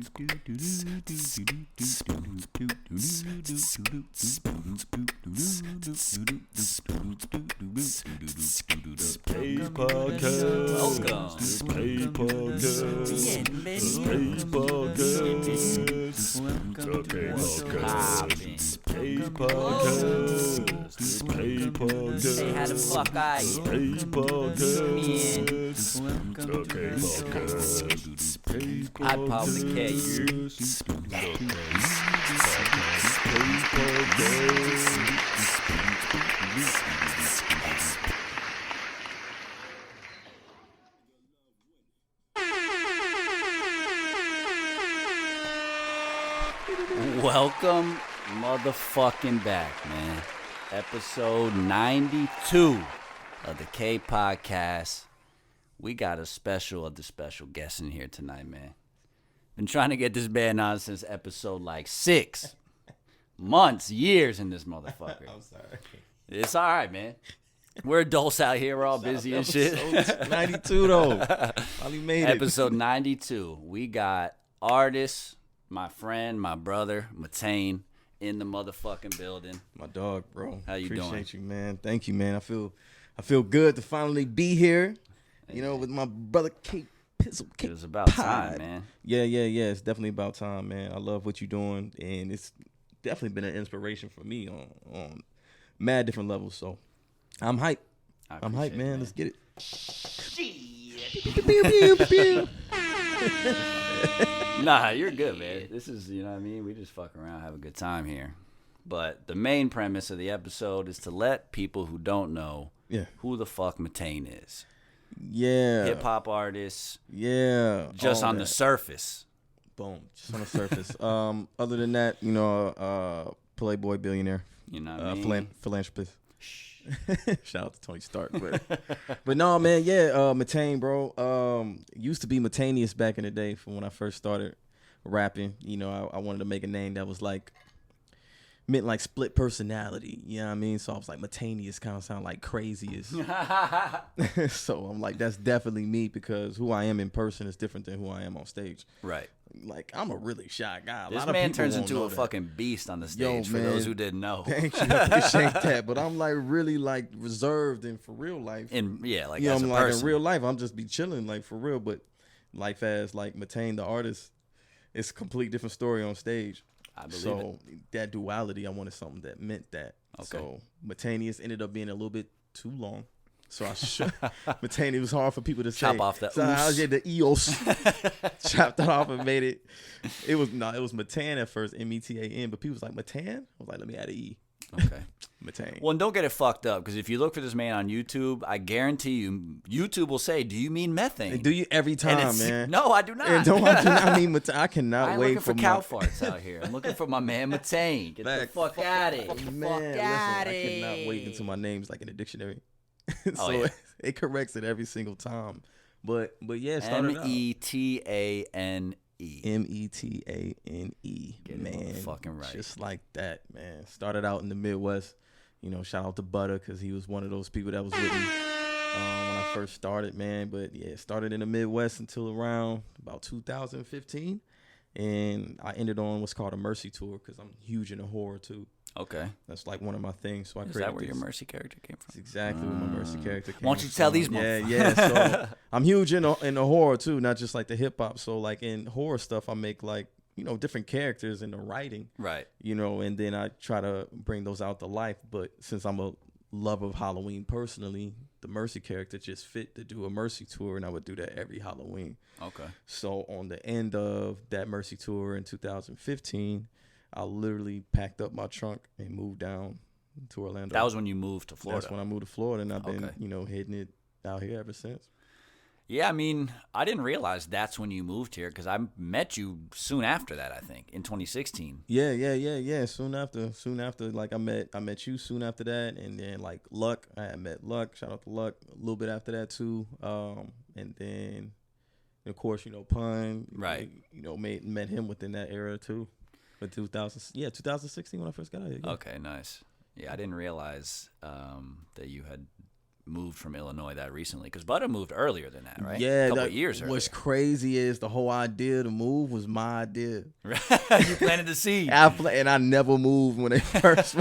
Hey, how the fuck are you? I'd probably care you. Welcome motherfucking back, man. Episode 92 of the kPodcast. We got a special guest in here tonight, man. Been trying to get this man on since episode 6 months, years in this motherfucker. I'm sorry. It's all right, man. We're adults out here. We're all busy and shit. 92 though. Finally made it. Episode 92. We got artist, my friend, my brother, Metane, in the motherfucking building. My dog, bro. How you doing? Appreciate you, man. Thank you, man. I feel good to finally be here. You know, with my brother kPodcast. It was about time, man. Yeah. It's definitely about time, man. I love what you're doing, and it's definitely been an inspiration for me on mad different levels. So I'm hyped. I'm hyped, man. Let's get it. Nah, you're good, man. This is, you know what I mean? We just fuck around, have a good time here. But the main premise of the episode is to let people who don't know who the fuck Metane is. Yeah. Hip-hop artist. Yeah. Just on the surface. Boom. Just on the surface. Other than that, you know, playboy billionaire. You know what I mean? Philanthropist. Shout out to Tony Stark. But no, man, Metane, bro. Used to be Metaneous back in the day from when I first started rapping. You know, I wanted to make a name that was meant like split personality. You know what I mean? So I was like, Metaneous kind of sound like craziest. So I'm like, that's definitely me, because who I am in person is different than who I am on stage. Right. Like, I'm a really shy guy. This man turns into a fucking beast on the stage, for those who didn't know. Thank you. I appreciate that. But I'm really reserved and for real life. And yeah, you know, as I'm a like person. in real life, I'm just be chilling for real. But life as Metane the artist, it's a complete different story on stage. I believe so that duality, I wanted something that meant that. Okay. So Metaneous ended up being a little bit too long. So Metane, it was hard for people to chop say. off that. So I did the EOS, chopped that off and made it. It was Metane at first, Metane, but people was like, Metane? I was like, let me add an E. Okay. Metane. Well, and don't get it fucked up, because if you look for this man on YouTube, I guarantee you, YouTube will say, "Do you mean methane?" Do you every time, man? No, I do not. And I do not mean Metane. I cannot I'm wait looking for cow farts out here. I'm looking for my man Metane. Get the fuck out of here. Man, I cannot wait until my name's in the dictionary. So it corrects it every single time. But yeah, it started out. Metane. Metane. Man, fucking right. Just like that, man. Started out in the Midwest. You know, shout out to Butter, because he was one of those people that was with me when I first started, man. But yeah, started in the Midwest until around about 2015. And I ended on what's called a Mercy tour, because I'm huge into horror too. Okay. That's one of my things. So Is that where your Mercy character came from? That's exactly where my Mercy character came from. Why don't you tell these motherfuckers? Yeah. So I'm huge in the horror too, not just the hip hop. So in horror stuff, I make different characters in the writing. Right. You know, and then I try to bring those out to life. But since I'm a lover of Halloween personally, the Mercy character just fit to do a Mercy tour, and I would do that every Halloween. Okay. So on the end of that Mercy tour in 2015, I literally packed up my trunk and moved down to Orlando. That was when you moved to Florida. That's when I moved to Florida, and I've been, hitting it out here ever since. Yeah, I mean, I didn't realize that's when you moved here, because I met you soon after that, I think, in 2016. Yeah. Soon after, I met you soon after that, and then Luck, I had met Luck. Shout out to Luck a little bit after that too. And then, of course, Pun. Right. Met him within that era too. But 2016 when I first got out here. Yeah. Okay, nice. Yeah, I didn't realize that you had moved from Illinois that recently, because Butter moved earlier than that, right? Yeah, a couple of years earlier. What's crazy is the whole idea to move was my idea. You planted the seed. And I never moved when they first.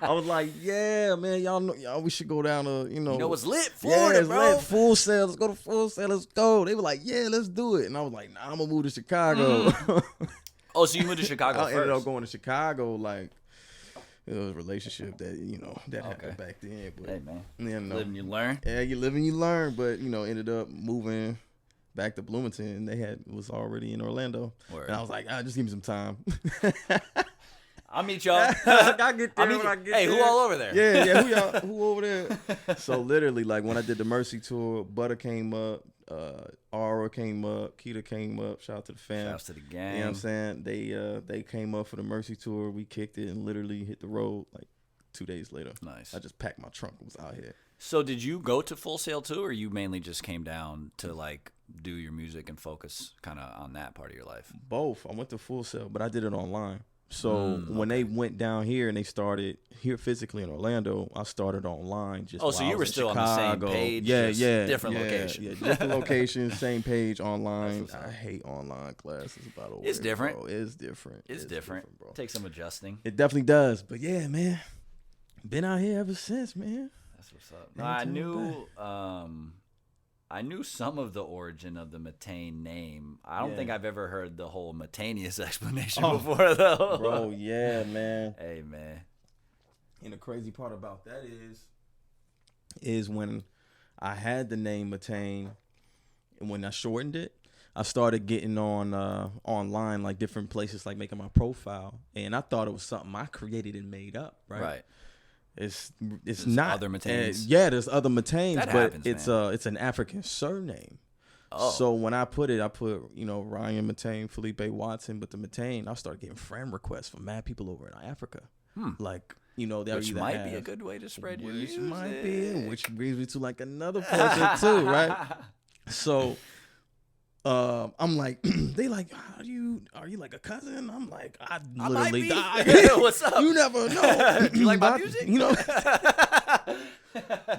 I was like, yeah, man, y'all, we should go down to, You know what's lit? Florida, bro. Lit. Full Sail. Let's go to Full Sail. Let's go. They were like, yeah, let's do it. And I was like, nah, I'm gonna move to Chicago. Oh, so you moved to Chicago I ended first? up going to Chicago, like, it was a relationship that, that happened back then. But, hey, man. Live and you learn. Yeah, you live and you learn. But, ended up moving back to Bloomington. They was already in Orlando. Word. And I was like, just give me some time. I'll meet y'all. I get there when I get hey, there. who all over there? Yeah, who over there? So literally, like when I did the Mercy tour, Butter came up, Aura came up, Keita came up. Shout out to the fam. Shout out to the gang. You know what I'm saying? They came up for the Mercy tour. We kicked it and literally hit the road like 2 days later. Nice. I just packed my trunk and was out here. So did you go to Full Sail too, or you mainly just came down to like do your music and focus kind of on that part of your life? Both. I went to Full Sail, but I did it online. So when they went down here and they started here physically in Orlando, I started online. So you were still on the same page? Yeah. Different location. Yeah, different location, same page online. I hate online classes, by the way. It's different. Bro. It's different. It's different, bro. Takes some adjusting. It definitely does. But yeah, man, been out here ever since, man. That's what's up. I knew some of the origin of the Metane name. I don't think I've ever heard the whole Metaneous explanation before, though. Bro, yeah, man. Hey, man. And the crazy part about that is when I had the name Metane, and when I shortened it, I started getting on online, like different places, like making my profile, and I thought it was something I created and made up, right? Right. It's There's not other Metanes. there's other Metanes, That but happens, it's an African surname. Oh. So when I put Ryan Metane, Felipe Watson, but the Metane, I started getting friend requests from mad people over in Africa. Like, which might be a good way to spread your music. Might be, which brings me to like another person too, right? So I'm like, they like, are you like a cousin? I'm like, I literally died. What's up? You never know. You like my music?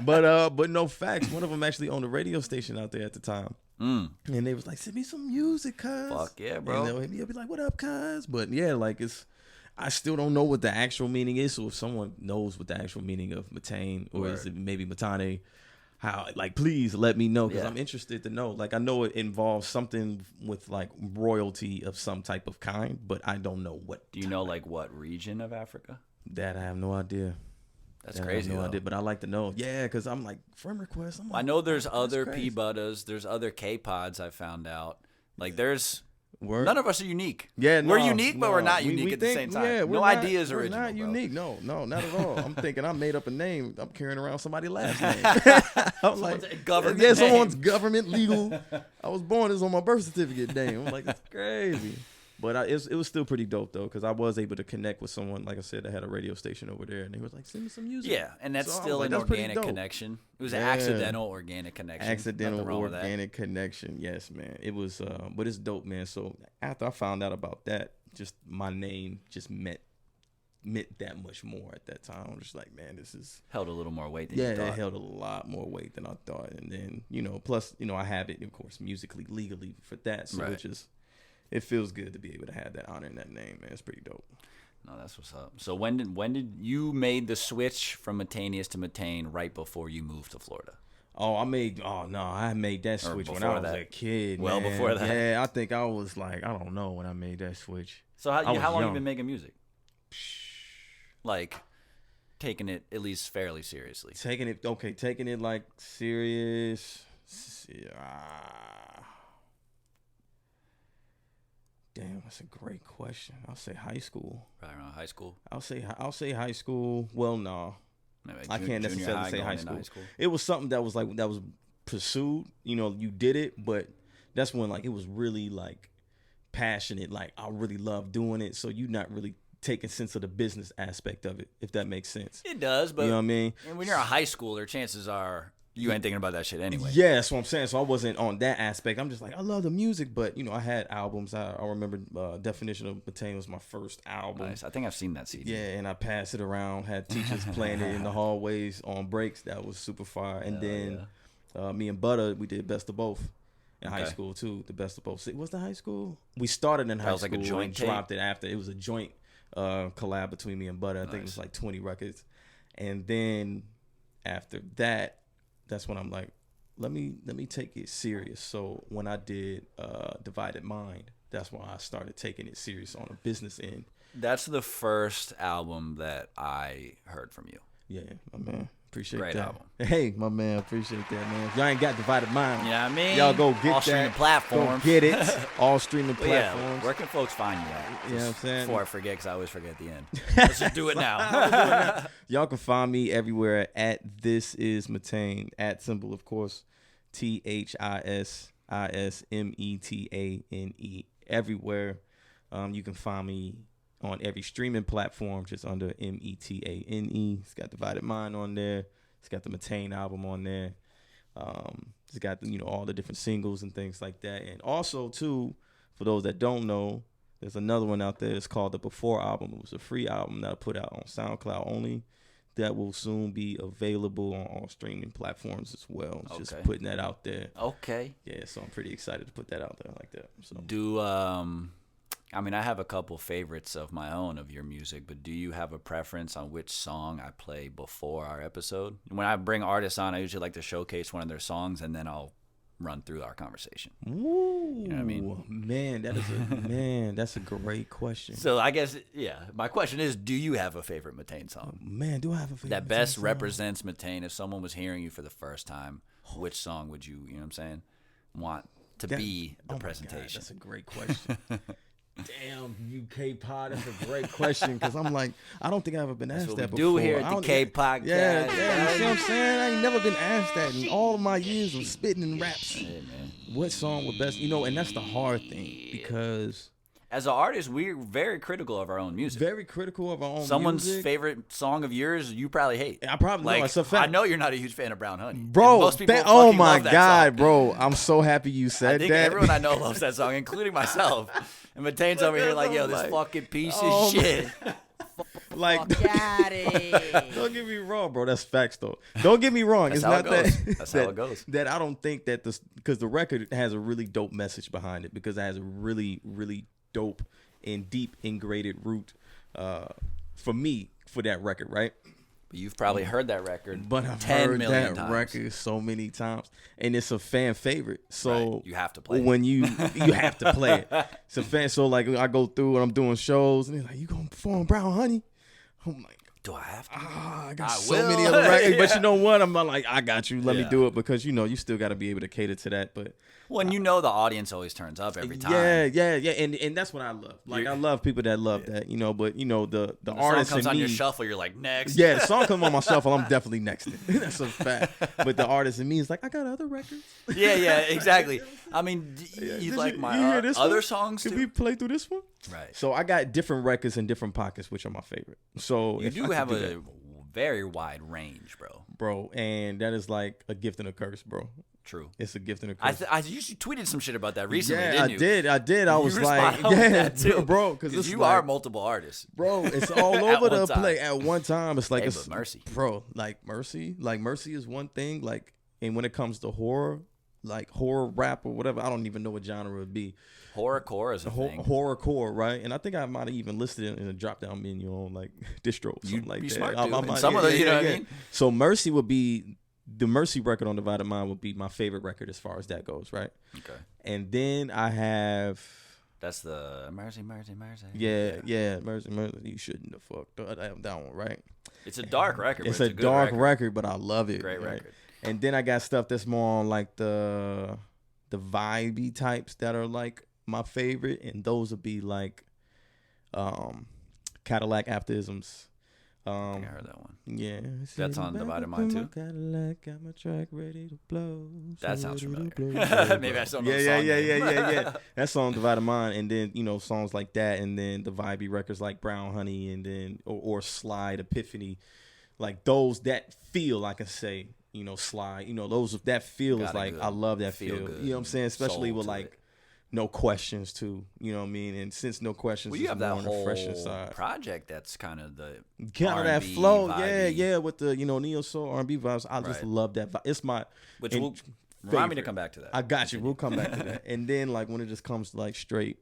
But no facts. One of them actually owned a radio station out there at the time. And they was like, send me some music, cuz. Fuck yeah, bro. And they'll hit me up, be like, what up, cuz? But yeah, like I still don't know what the actual meaning is. So if someone knows what the actual meaning of Metane, or is it maybe Metane, please let me know, because I'm interested to know. Like, I know it involves something with like royalty of some type of kind, but I don't know what. Do you know like what region of Africa? That I have no idea. That's crazy. I have no idea, but I like to know. Yeah, because I'm like, friend requests. I know there's other P-Buttas, there's other K-Pods. I found out. Like there's. None of us are unique. Yeah, we're unique, but we're not unique at the same time. Yeah, no idea is original. We're not unique. No, not at all. I'm thinking I made up a name. I'm carrying around somebody's last name. I'm like, government name. Someone's government legal. I was born as on my birth certificate name. I'm like, it's crazy. But it was still pretty dope though, because I was able to connect with someone. Like I said, that had a radio station over there, and they was like, "Send me some music." Yeah, and that's still an organic connection. It was an accidental organic connection. Accidental organic connection. Yes, man. It was, but it's dope, man. So after I found out about that, just my name just meant that much more at that time. I'm just like, man, this is held a little more weight than you thought. Yeah, it held a lot more weight than I thought. And then plus I have it, of course, musically, legally for that. So it feels good to be able to have that honor in that name, man. It's pretty dope. No, that's what's up. So when did you made the switch from Metaneous to Metane right before you moved to Florida? I made that switch when I was a kid. Well, man. before that. Yeah, I think I was like, I don't know when I made that switch. So how long you been making music? Like taking it at least fairly seriously. Taking it like serious. Damn, that's a great question. I'll say high school. Right around high school. I'll say high school. Well, no, I can't necessarily say high school. It was something that was pursued. You did it, but that's when like it was really like passionate. Like I really love doing it. So you're not really taking sense of the business aspect of it, if that makes sense. It does, but you know what I mean. And when you're a high schooler, chances are You ain't thinking about that shit anyway. Yeah, that's what I'm saying. So I wasn't on that aspect. I'm just like, I love the music, but I had albums. I remember Definition of Metane was my first album. Nice. I think I've seen that CD. Yeah, and I passed it around. Had teachers playing it in the hallways on breaks. That was super fire. And then me and Butter, we did Best of Both in high school too. The Best of Both. Was the high school? We started in high school like a joint and dropped it after. It was a joint collab between me and Butter. I think it was like 20 records. And then after that, that's when I'm like, let me take it serious. So when I did Divided Mind, that's when I started taking it serious on a business end. That's the first album that I heard from you. Yeah, my man. Appreciate Great that. album. Hey, my man. Appreciate that, man. If y'all ain't got Divided Mind, You know what I mean? y'all go get All that. streaming platforms. Go get it. All streaming But yeah, platforms. where can folks find you at? You know what I'm saying? Before I forget, because I always forget at the end. Let's just do it now. Y'all can find me everywhere at This Is Metane. At symbol, of course, THISISMETANE. Everywhere. You can find me on every streaming platform, just under METANE. It's got Divided Mind on there. It's got the Metane album on there. It's got all the different singles and things like that. And also too, for those that don't know, there's another one out there. It's called the Before album. It was a free album that I put out on SoundCloud only. That will soon be available on all streaming platforms as well. Just putting that out there. Okay. Yeah, so I'm pretty excited to put that out there like that. So I have a couple favorites of my own of your music, but do you have a preference on which song I play before our episode? When I bring artists on, I usually like to showcase one of their songs, and then I'll run through our conversation. Ooh, you know what I mean? Man, that's a great question. So I guess, my question is, do you have a favorite Metane song? Man, do I have a favorite that Metane best song? represents Metane? If someone was hearing you for the first time, which song would you know what I'm saying, want to be the presentation? God, that's a great question. Damn, you kPod, that's a great question, because I'm like, I don't think I've ever been asked that before. Do here at the kPodcast. Yeah, you see what I'm saying? I ain't never been asked that in all of my years of spitting and raps. Hey, man. What song would best, and that's the hard thing, because as an artist, we're very critical of our own music. Very critical of our own Someone's music. favorite song of yours, you probably hate. I probably know. It's a fact. I know you're not a huge fan of Brown Honey. Bro, most people oh my love that God, song. bro. I'm so happy you said I think that. everyone I know loves that song, including myself. And Metane's over here like, yo, this fucking piece of shit. Like, Got it. don't get me wrong, bro. That's facts, though. Don't get me wrong. That's It's how not it goes. that. That's how it goes. That I don't think that because the record has a really dope message behind it, because it has a really, really dope and deep ingrained root for me for that record, right? You've probably heard that record, But I've 10 heard million that times. record so many times, and it's a fan favorite. So Right. You have to play it. when you have to play it. It's a fan. So like I go through and I'm doing shows, and they're like, "You gonna perform Brown Honey?" I'm like, do I have to? I got I so will. many other records. But Yeah. you know what? I'm like, I got you. Let me Yeah. do it, because you still got to be able to cater to that. But When the audience always turns up every time. yeah, and that's what I love. Like, I love people that love that, but the The song artist comes in on me, your shuffle, you're like, next. yeah, the song comes on my shuffle, I'm definitely next to it. That's a fact. But the artist in me is like, I got other records. yeah, exactly. I mean, you Did like you my hear this other one? songs Can too? we play through this one? Right. So I got different records in different pockets, which are my favorite. So You if I do could have do a that, very wide range, bro, and that is like a gift and a curse, bro. True. It's a gift and a curse. You tweeted some shit about that recently, yeah, didn't you? I did. I You was like, responded with yeah, that too. bro, because you are multiple artists. bro, it's all At over one the time. place at one time. It's like Hey, it's but Mercy. bro, like mercy is one thing. Like, and when it comes to horror, like horror rap or whatever, I don't even know what genre it would be. Horrorcore is a thing. Horrorcore, right? And I think I might have even listed it in a drop down menu on like distro, or something like be that. smart I to. And might- some of the, you know what I mean? So Mercy would be the Mercy record on Divided Mind would be my favorite record as far as that goes, right? Okay. And then I have. That's the Mercy. Yeah, Mercy. You shouldn't have fucked that one, right? It's a dark record. It's but a it's a good dark record, but I love it. Great right? record. And then I got stuff that's more on like the vibey types that are like my favorite, and those would be like Cadillac Aphorisms. I think I heard that one. Yeah, That's on Divided Mind too? Cadillac, got my track ready to blow. That sounds ready to familiar. blow. Maybe I still know Yeah, the yeah, song yeah, name. yeah. That's on Divided Mind, and then songs like that, and then the vibey records like Brown Honey, and then or Slide Epiphany, like those that feel, I can say, slide. That feel is like, I love that feel. good You know what I'm saying? Especially soul with to like it. No Questions too. You know what I mean? And since No Questions Well, you is have more that on the fresher whole side. project that's kind of the Kind of that R&B flow, vibey, with the neo soul R&B vibes. I just Right. love that vibe. It's my which and will remind me to favorite. come back to that. I got you. We'll come back to that. And then like when it just comes to like straight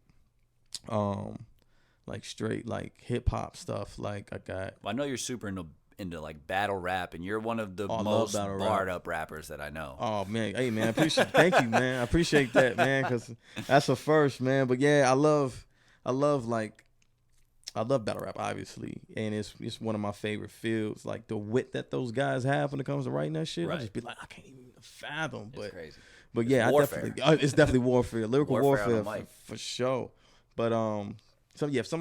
like hip hop stuff, like I got Well, I know you're super into like battle rap, and you're one of the I love most battle rap. barred up rappers that I know. Oh man, hey man, thank you, man. I appreciate that, man, because that's a first, man. But yeah, I love battle rap, obviously, and it's one of my favorite fields. Like the wit that those guys have when it comes to writing that shit, I Right. just be like, I can't even fathom. It's crazy. But yeah, warfare. it's definitely warfare, lyrical Warfare on warfare, the mic. for sure. But some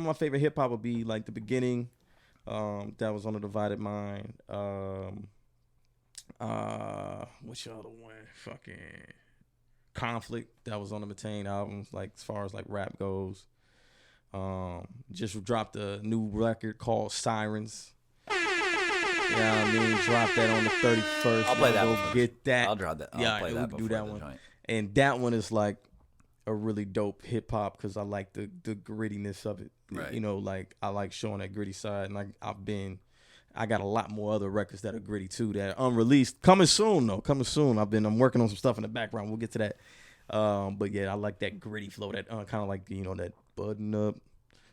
of my favorite hip hop would be like The Beginning, that was on A Divided Mind. What's your other one? Fucking Conflict, that was on the Metane albums. Like as far as like rap goes, just dropped a new record called Sirens. Yeah, I mean, drop that on the 31st. I'll play that Go one first. get that. I'll drop that. I'll Yeah, play we that can before do that the one. joint. And that one is like a really dope hip hop because I like the grittiness of it. Right. Like I like showing that gritty side, and I got a lot more other records that are gritty too that are unreleased. Coming soon though. I'm working on some stuff in the background. We'll get to that. But yeah, I like that gritty flow. That kind of like that button up.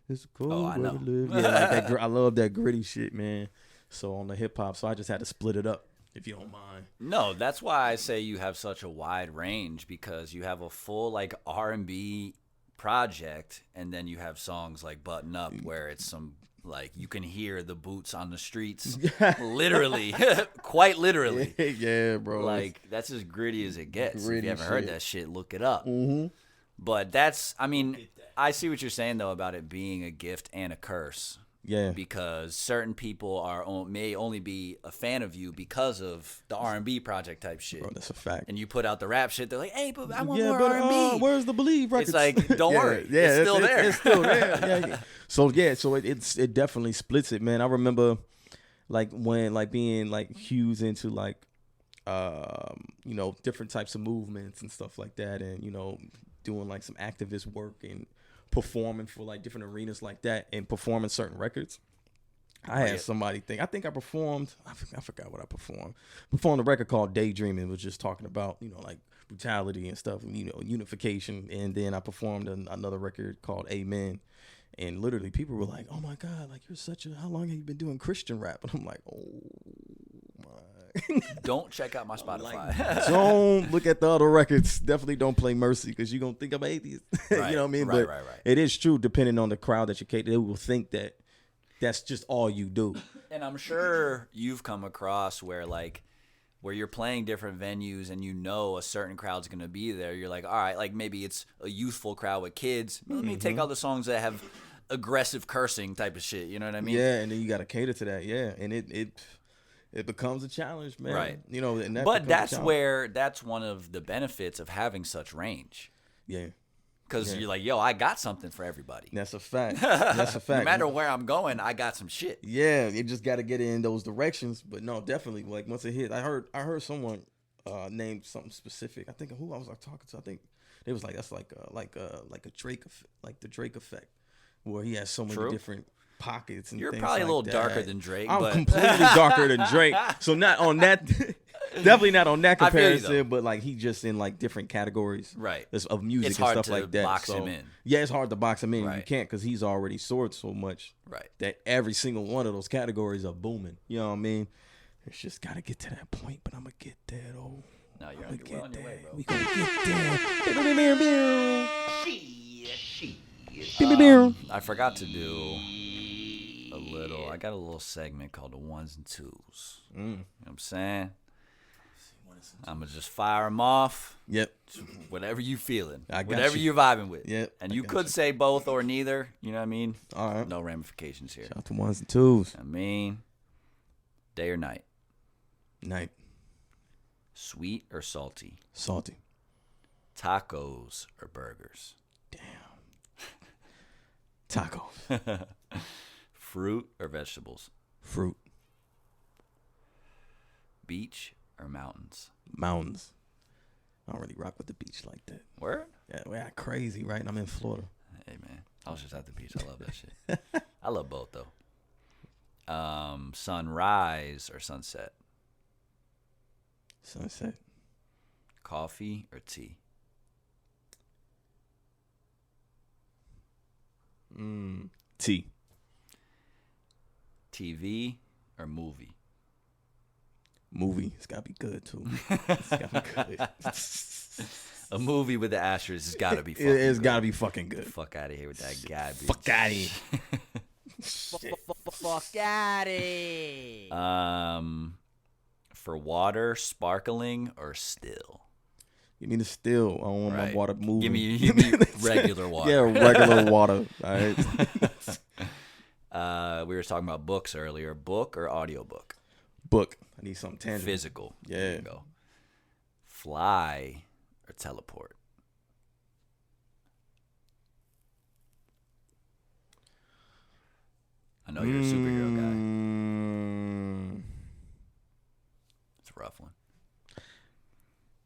It's cool. Oh, I know. Yeah, like that. I love that gritty shit, man. So on the hip hop, so I just had to split it up, if you don't mind. No, that's why I say you have such a wide range, because you have a full like R&B project, and then you have songs like Button Up where it's some like you can hear the boots on the streets, literally, quite literally. Yeah, bro. Like that's as gritty as it gets. If Gritty you haven't heard shit. that shit, look it up. Mm-hmm. But I see what you're saying though about it being a gift and a curse. Yeah. Because certain people may only be a fan of you because of the R&B project type shit. Bro, that's a fact. And you put out the rap shit, they're like, hey, but I want more but R&B. where's the Believe records? It's like, don't worry. It's still there. It's still there. Yeah. So it definitely splits it, man. I remember like when like being like huge into like different types of movements and stuff like that, and doing like some activist work and performing for like different arenas like that and performing certain records. I had somebody I performed, I forgot what I performed. Performed a record called Daydreaming, was just talking about, like brutality and stuff, unification. And then I performed another record called Amen. And literally people were like, oh my God, like how long have you been doing Christian rap? And I'm like, oh my. Don't check out my Spotify. Like, don't look at the other records. Definitely don't play Mercy because you're going to think I'm atheist. Right, you know what I mean? right, But right. it is true, depending on the crowd that you cater, they will think that that's just all you do. And I'm sure you've come across where you're playing different venues and a certain crowd's going to be there. You're like, all right, like maybe it's a youthful crowd with kids. Let me take all the songs that have aggressive cursing type of shit. You know what I mean? Yeah, and then you got to cater to that. Yeah, and it becomes a challenge, man. Right. And but that's one of the benefits of having such range. Yeah. Because you're like, yo, I got something for everybody. That's a fact. That's a fact. No matter where I'm going, I got some shit. Yeah, you just got to get it in those directions. But no, definitely, like once it hit, I heard someone name something specific. I think who I was talking to. I think it was like that's like a Drake, like the Drake effect, where he has so many different pockets and You're things probably like a little that. darker than Drake. I'm but completely darker than Drake. So not on that. Definitely not on that I feel you, comparison, but like he just in like different categories, Right. of music It's and hard stuff to like that. box So, him in. yeah, it's hard to box him in. You Right. can't because he's already soared so much, Right. that every single one of those categories are booming. You know what I mean? It's just got to get to that point, but I'm gonna get there though. No, you're on your way, bro. We gonna get there. I forgot to do I got a little segment called the ones and twos. You know what I'm saying? I'm going to just fire them off. Yep. Whatever you feeling. I got whatever you. you're vibing with. Yep, And I you got could you. say both or neither. You know what I mean? All right. No ramifications here. Shout out to ones and twos. I mean, day or night? Night. Sweet or salty? Salty. Tacos or burgers? Tacos. Fruit or vegetables? Fruit. Beach or mountains? Mountains. I don't really rock with the beach like that. Word? Yeah, we're crazy, right? And I'm in Florida. Hey, man. I was just at the beach. I love that shit. I love both, though. Sunrise or sunset? Sunset. Coffee or tea? Tea. TV or movie? Movie. It's got to be good, too. It's got to be good. A movie with the asterisk has got to be fucking It's good. got to be fucking good. Fuck out of here with that garbage. Fuck out of here. Fuck out it. For water, sparkling or still? Give me the still. I don't want my water moving. Give me regular water. Yeah, regular water. All right. We were talking about books earlier. Book or audiobook? Book. I need something tangible. Physical. Yeah. There you go. Fly or teleport? I know you're a superhero guy. It's a rough one.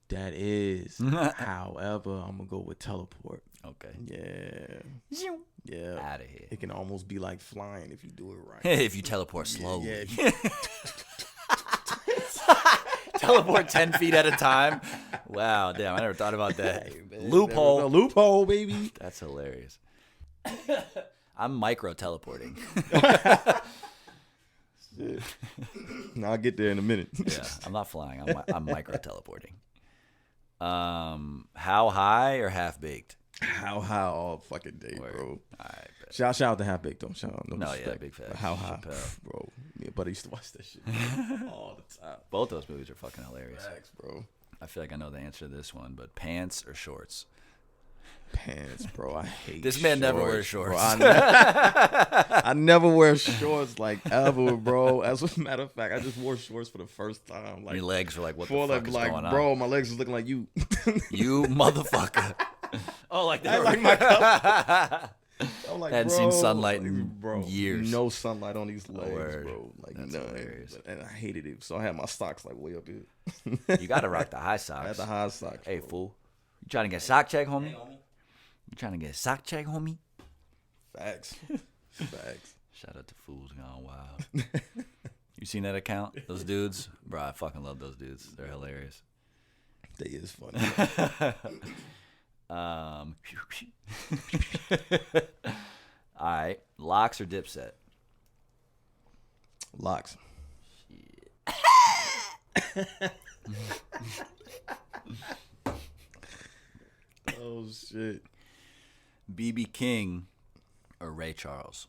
That is. However, I'm going to go with teleport. Okay. Yeah. Yeah. Out of here. It can almost be like flying if you do it right. If you teleport slowly. Yeah. Teleport 10 feet at a time. Wow, damn, I never thought about that. Hey, man, Loophole. a loophole, baby. That's hilarious. I'm micro teleporting. Shit. I'll get there in a minute. Yeah, I'm not flying. I'm micro teleporting. How high or half baked? How high all fucking day, Word. bro. All right, bet. Shout out to Half Baked though. Shout out. No yeah, respect. big facts. But how high, Chappelle. bro? Me and buddy used to watch that shit all the time. Both those movies are fucking hilarious. Facts, bro. I feel like I know the answer to this one, but pants or shorts? Pants, bro. I hate This man never wears bro. shorts. I never wear shorts like ever, bro. As a matter of fact, I just wore shorts for the first time. Like Your legs are like, what the for fuck is like, going on? bro, my legs was looking like you. You motherfucker. Oh, like that. Like my cup. I'm like, Hadn't bro, seen sunlight in bro, years. No sunlight on these legs, Word. bro. Like That's none. hilarious. And I hated it. So I had my socks like way up here. You got to rock the high I socks. had the high socks. Hey, bro. fool. You trying to get a sock check, homie? You trying to get a sock check, homie? Facts. Facts. Shout out to Fools Gone Wild. You seen that account? Those dudes? Bro, I fucking love those dudes. They're hilarious. They is funny. All right. Locks or Dipset? Locks. Oh shit. BB King or Ray Charles?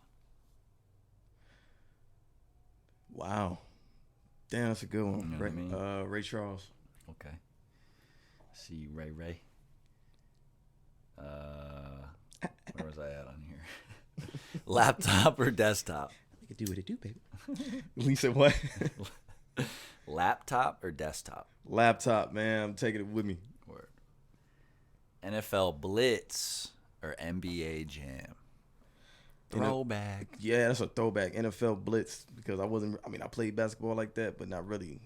Wow. Damn, that's a good one. You know what I mean? Ray Charles. Okay. See Ray. Where was I at on here? Laptop or desktop? You can do what it do, baby. Lisa, what? Laptop or desktop? Laptop, man. I'm taking it with me. Word. NFL Blitz or NBA Jam? Throwback. Yeah, that's a throwback. NFL Blitz, because I played basketball like that, but not really.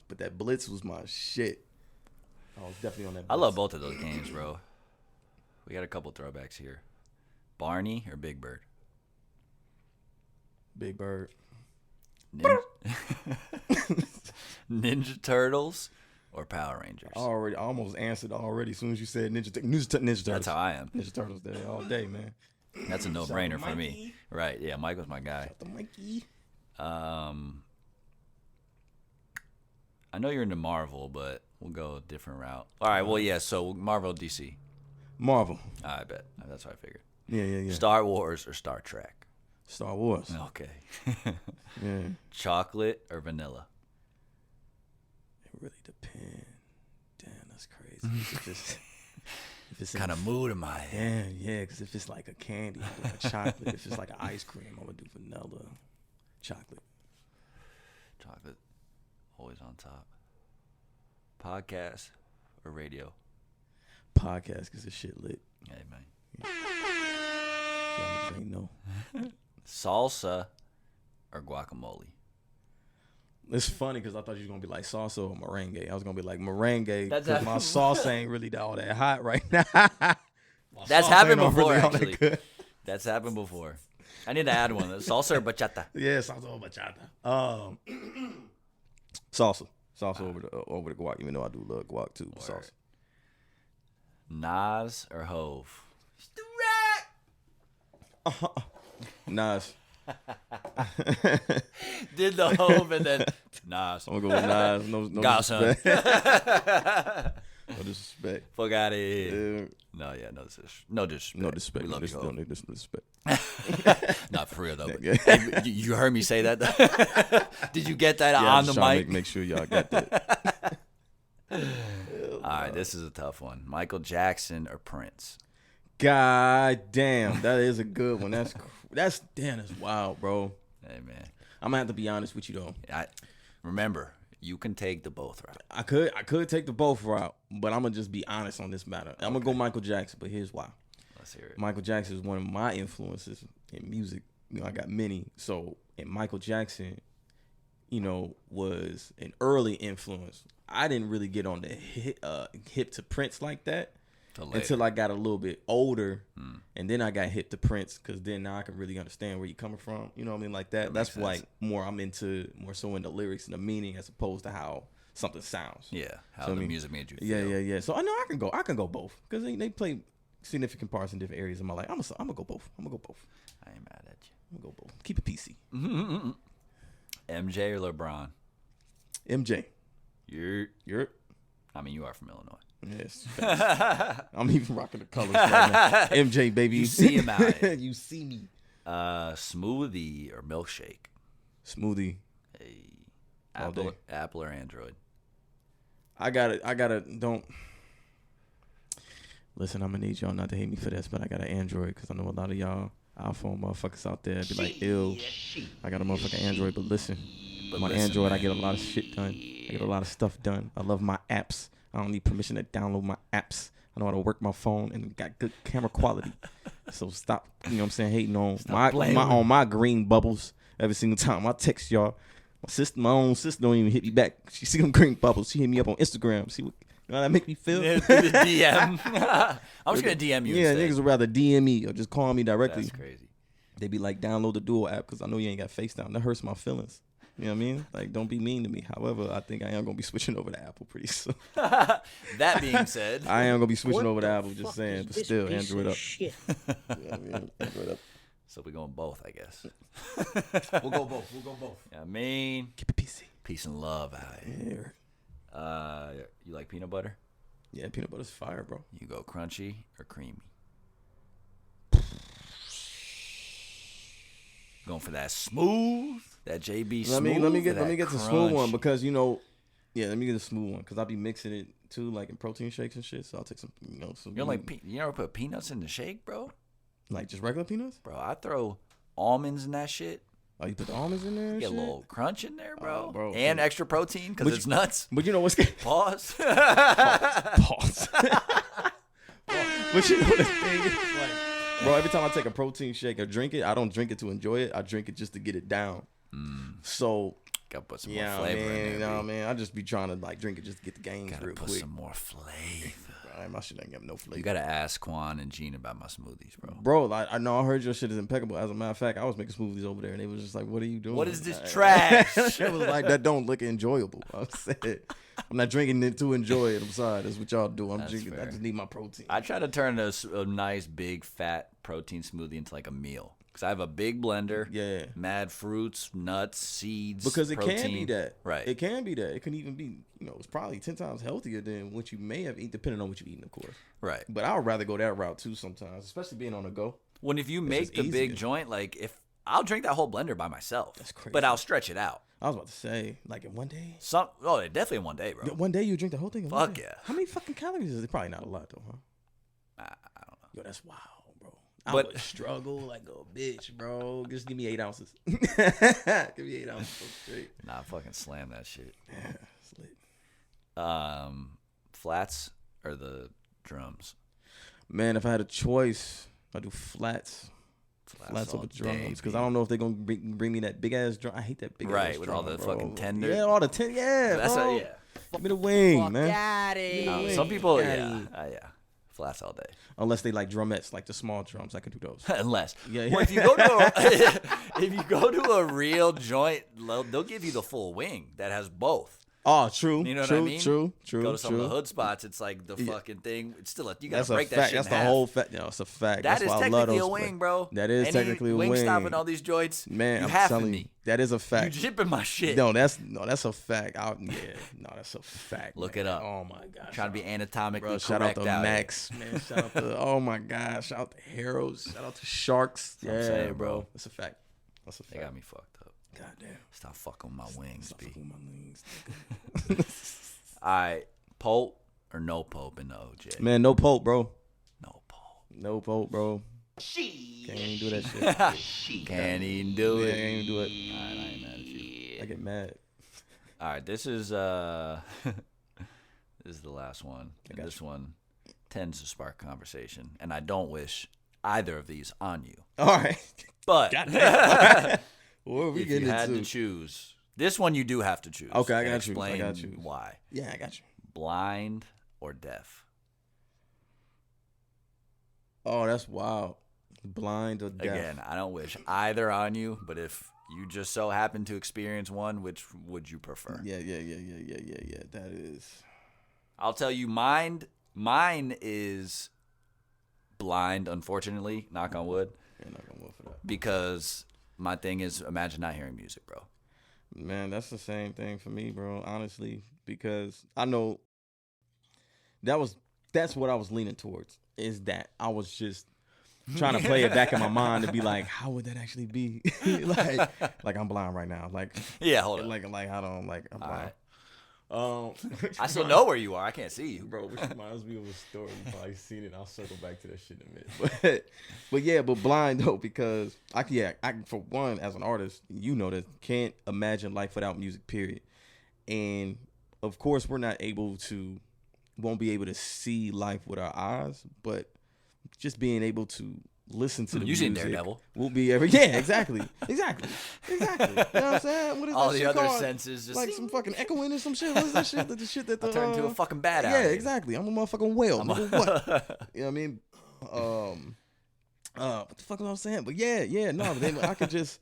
But that Blitz was my shit. I was definitely on that Blitz. I love both of those games, bro. We got a couple throwbacks here. Barney or Big Bird? Big Bird. Ninja Turtles or Power Rangers? I almost answered already as soon as you said Ninja Turtles. That's how I am. Ninja Turtles day all day, man. That's a no-brainer Shout out for me. Mikey. Right, yeah, Mike was my guy. The Mikey. I know you're into Marvel, but we'll go a different route. All right, well, yeah, so Marvel, DC. Marvel. I bet. That's what I figured. Yeah. Star Wars or Star Trek? Star Wars. Okay. Yeah. Chocolate or vanilla? It really depends. Damn, that's crazy. if it's Kind of mood am I in? Damn, yeah, because if it's like a candy, I like a chocolate. If it's like an ice cream, I would do vanilla. Chocolate. Chocolate, always on top. Podcast or radio? Podcast, because this shit lit. Hey, man. Y'all niggas ain't know. Salsa or guacamole? It's funny because I thought you were gonna be like salsa or merengue. I was gonna be like merengue That's because my sauce ain't really all that hot right now. That's happened Really before, all that actually. good. That's happened before. I need to add one. Salsa or bachata? Yeah, salsa or bachata. Salsa over the guac. Even though I do love guac too. But salsa. Nas or Hove? Nas. Did the Hove and then Nas. I'm gonna go with Nas. No Got son. disrespect. No disrespect. Fuck out of here. Yeah. No, yeah, no disrespect. No disrespect. No disrespect. We love you, Hov. No disrespect. Not for real though. But, hey, you heard me say that. Did you get that on the mic? Make sure y'all got that. All right, this is a tough one. Michael Jackson or Prince? God damn, that is a good one. That's wild, bro. Hey man, I'm gonna have to be honest with you though. Remember, you can take the both route. I could take the both route, but I'm gonna just be honest on this matter. I'm gonna go Michael Jackson, but here's why. Let's hear it. Michael Jackson is one of my influences in music. You know, I got many. So, and Michael Jackson, you know, was an early influence. I didn't really get on the hip to Prince like that until I got a little bit older, and then I got hip to Prince because then now I can really understand where you're coming from. You know what I mean? Like that. That's like I'm into more so in the lyrics and the meaning as opposed to how something sounds. Yeah, how the music made you feel. Yeah. So I know I can go both because they play significant parts in different areas of my life. I'm gonna go both. I ain't mad at you. I'm gonna go both. Keep it PC. MJ or LeBron? MJ. You're. I mean, you are from Illinois. Yes. I'm even rocking the colors right now. MJ, baby. You see him out. You see me. Smoothie or milkshake? Smoothie. Hey. Apple or Android? I gotta don't listen, I'm gonna need y'all not to hate me for this, but I got an Android because I know a lot of y'all iPhone motherfuckers out there be like, ew. I got a motherfucking Android, but listen. Android, man. I get a lot of shit done. I get a lot of stuff done. I love my apps. I don't need permission to download my apps. I know how to work my phone and got good camera quality. So stop, you know what I'm saying, hating on my green bubbles every single time I text y'all. My own sister don't even hit me back. She see them green bubbles. She hit me up on Instagram. See what how that make me feel? The DM. I'm just gonna DM you. Yeah, instead. niggas would rather DM me or just call me directly. That's crazy. They be like, download the Duo app because I know you ain't got FaceTime. That hurts my feelings. You know what I mean? Like, don't be mean to me. However, I think I am going to be switching over to Apple pretty soon. That being said. I am going to be switching over to Apple, just saying. But still, Android up. Shit. You know what I mean? Android up. So we're going both, I guess. We'll go both. Yeah, I mean. Keep it PC. Peace and love out here. Yeah. You like peanut butter? Yeah, peanut butter's fire, bro. You go crunchy or creamy? Going for that smooth, that JB smooth. Let me get the smooth one because let me get the smooth one because I'll be mixing it too, like in protein shakes and shit. So I'll take some, some. You never put peanuts in the shake, bro? Like just regular peanuts? Bro, I throw almonds in that shit. Oh, you put the almonds in there? Get a little crunch in there, bro. Bro, and extra protein because it's nuts. But you know what's Pause. Pause. But you know the thing is, like, bro, every time I take a protein shake or drink it, I don't drink it to enjoy it. I drink it just to get it down. So gotta put some more flavor in there. You know, man, I just be trying to like drink it just to get the gains real quick. Gotta put some more flavor. Bro, my shit ain't got no flavor. You gotta ask Quan and Gene about my smoothies, bro. Bro, I know I heard your shit is impeccable. As a matter of fact, I was making smoothies over there, and they was just like, "What are you doing? What is this trash?" It was like, that don't look enjoyable. I said, I'm not drinking it to enjoy it. I'm sorry. That's what y'all do. I'm drinking. Fair. I just need my protein. I try to turn a nice big fat protein smoothie into like a meal. Because I have a big blender. Yeah. Mad fruits, nuts, seeds. Because it protein. can be that. Right. It can be that. It can even be, it's probably 10 times healthier than what you may have eaten, depending on what you're eating, of course. Right. But I would rather go that route too sometimes, especially being on the go. When if you make the big joint, like I'll drink that whole blender by myself. That's crazy. But I'll stretch it out. I was about to say, like in one day. Definitely in one day, bro. One day you drink the whole thing? In one day? Yeah. How many fucking calories is it? Probably not a lot though, huh? I don't know. Yo, that's wild, bro. I would struggle like a bitch, bro. Just give me 8 ounces. Give me 8 ounces straight. Nah, fucking slam that shit. Yeah, it's lit. Flats or the drums? Man, if I had a choice, I'd do flats. Flats all over day, drums, because B. I don't know if they're gonna bring me that big ass drum. I hate that big ass Right, drum, with all the bro. fucking tender. Yeah, all the tender. Yeah, That's bro. yeah. Give me the wing, Fuck man. daddy. Some people, Got yeah, it. yeah, flats all day. Unless they like drumettes, like the small drums, I can do those. Unless, Yeah. well, if you go to if you go to a real joint, they'll give you the full wing that has both. Oh, true. You know what true, I mean? True. Go to some of the hood spots, it's like the fucking thing. It's still you gotta That's break a that fact. shit That's in the half. whole fact. No, it's a fact. That That's is why I love technically a those wing, bro. That is technically a wing. Wingstop and all these joints, Man, you I'm half telling me. you, that is a You fact. jipping my shit. No, that's a fact. That's a fact. Look man. it up. Oh my gosh. Trying to be anatomically Bro, correct shout out to out Max, man. Shout out to oh my gosh. Shout out to Heroes. Shout out to Sharks. what I'm saying, bro. That's a fact. That's a fact. They got me fucked up. God damn. Stop fucking with my wings, Stop B. fucking with my wings. All right, Pope or no Pope in the OJ? Man, no Pope, bro. No Pope. No Pope, bro. Can't even do that shit. Can't even do Yeah, it. can't even do it. All right, I ain't mad at you. I get mad. All right, this is this is the last one. And got this one tends to spark conversation, and I don't wish either of these on you. All right. But What are we if you getting had into? to choose, this one you do have to choose. Okay, I and got you. Explain I got you. why. Yeah, I got you. Blind or deaf? Oh, that's wild. Blind or deaf? Again, I don't wish either on you, but if you just so happen to experience one, which would you prefer? Yeah. That is. I'll tell you, mine is blind, unfortunately, knock on wood, Yeah, not gonna work for that. because my thing is imagine not hearing music, bro. Man, that's the same thing for me, bro. Honestly, because I know that's what I was leaning towards. Is that I was just trying to play it back in my mind to be like, how would that actually be? like I'm blind right now. Like Yeah, hold on. like I don't like I'm All blind. I still know where you are. I can't see you. Bro, which reminds me of a story. You probably seen it. I'll circle back to that shit in a minute. But blind though, because I for one, as an artist, you know that can't imagine life without music, period. And of course we're not won't be able to see life with our eyes, but just being able to listen to the You seen music Daredevil. will be exactly. You know what I'm saying? What is All that the shit other called? senses just Like some fucking echoing or some shit. What is that shit? The shit that I turned into a fucking badass. yeah, exactly. I'm a motherfucking whale. Nigga, what? You know what I mean? What the fuck was I saying? But no. But then I could just,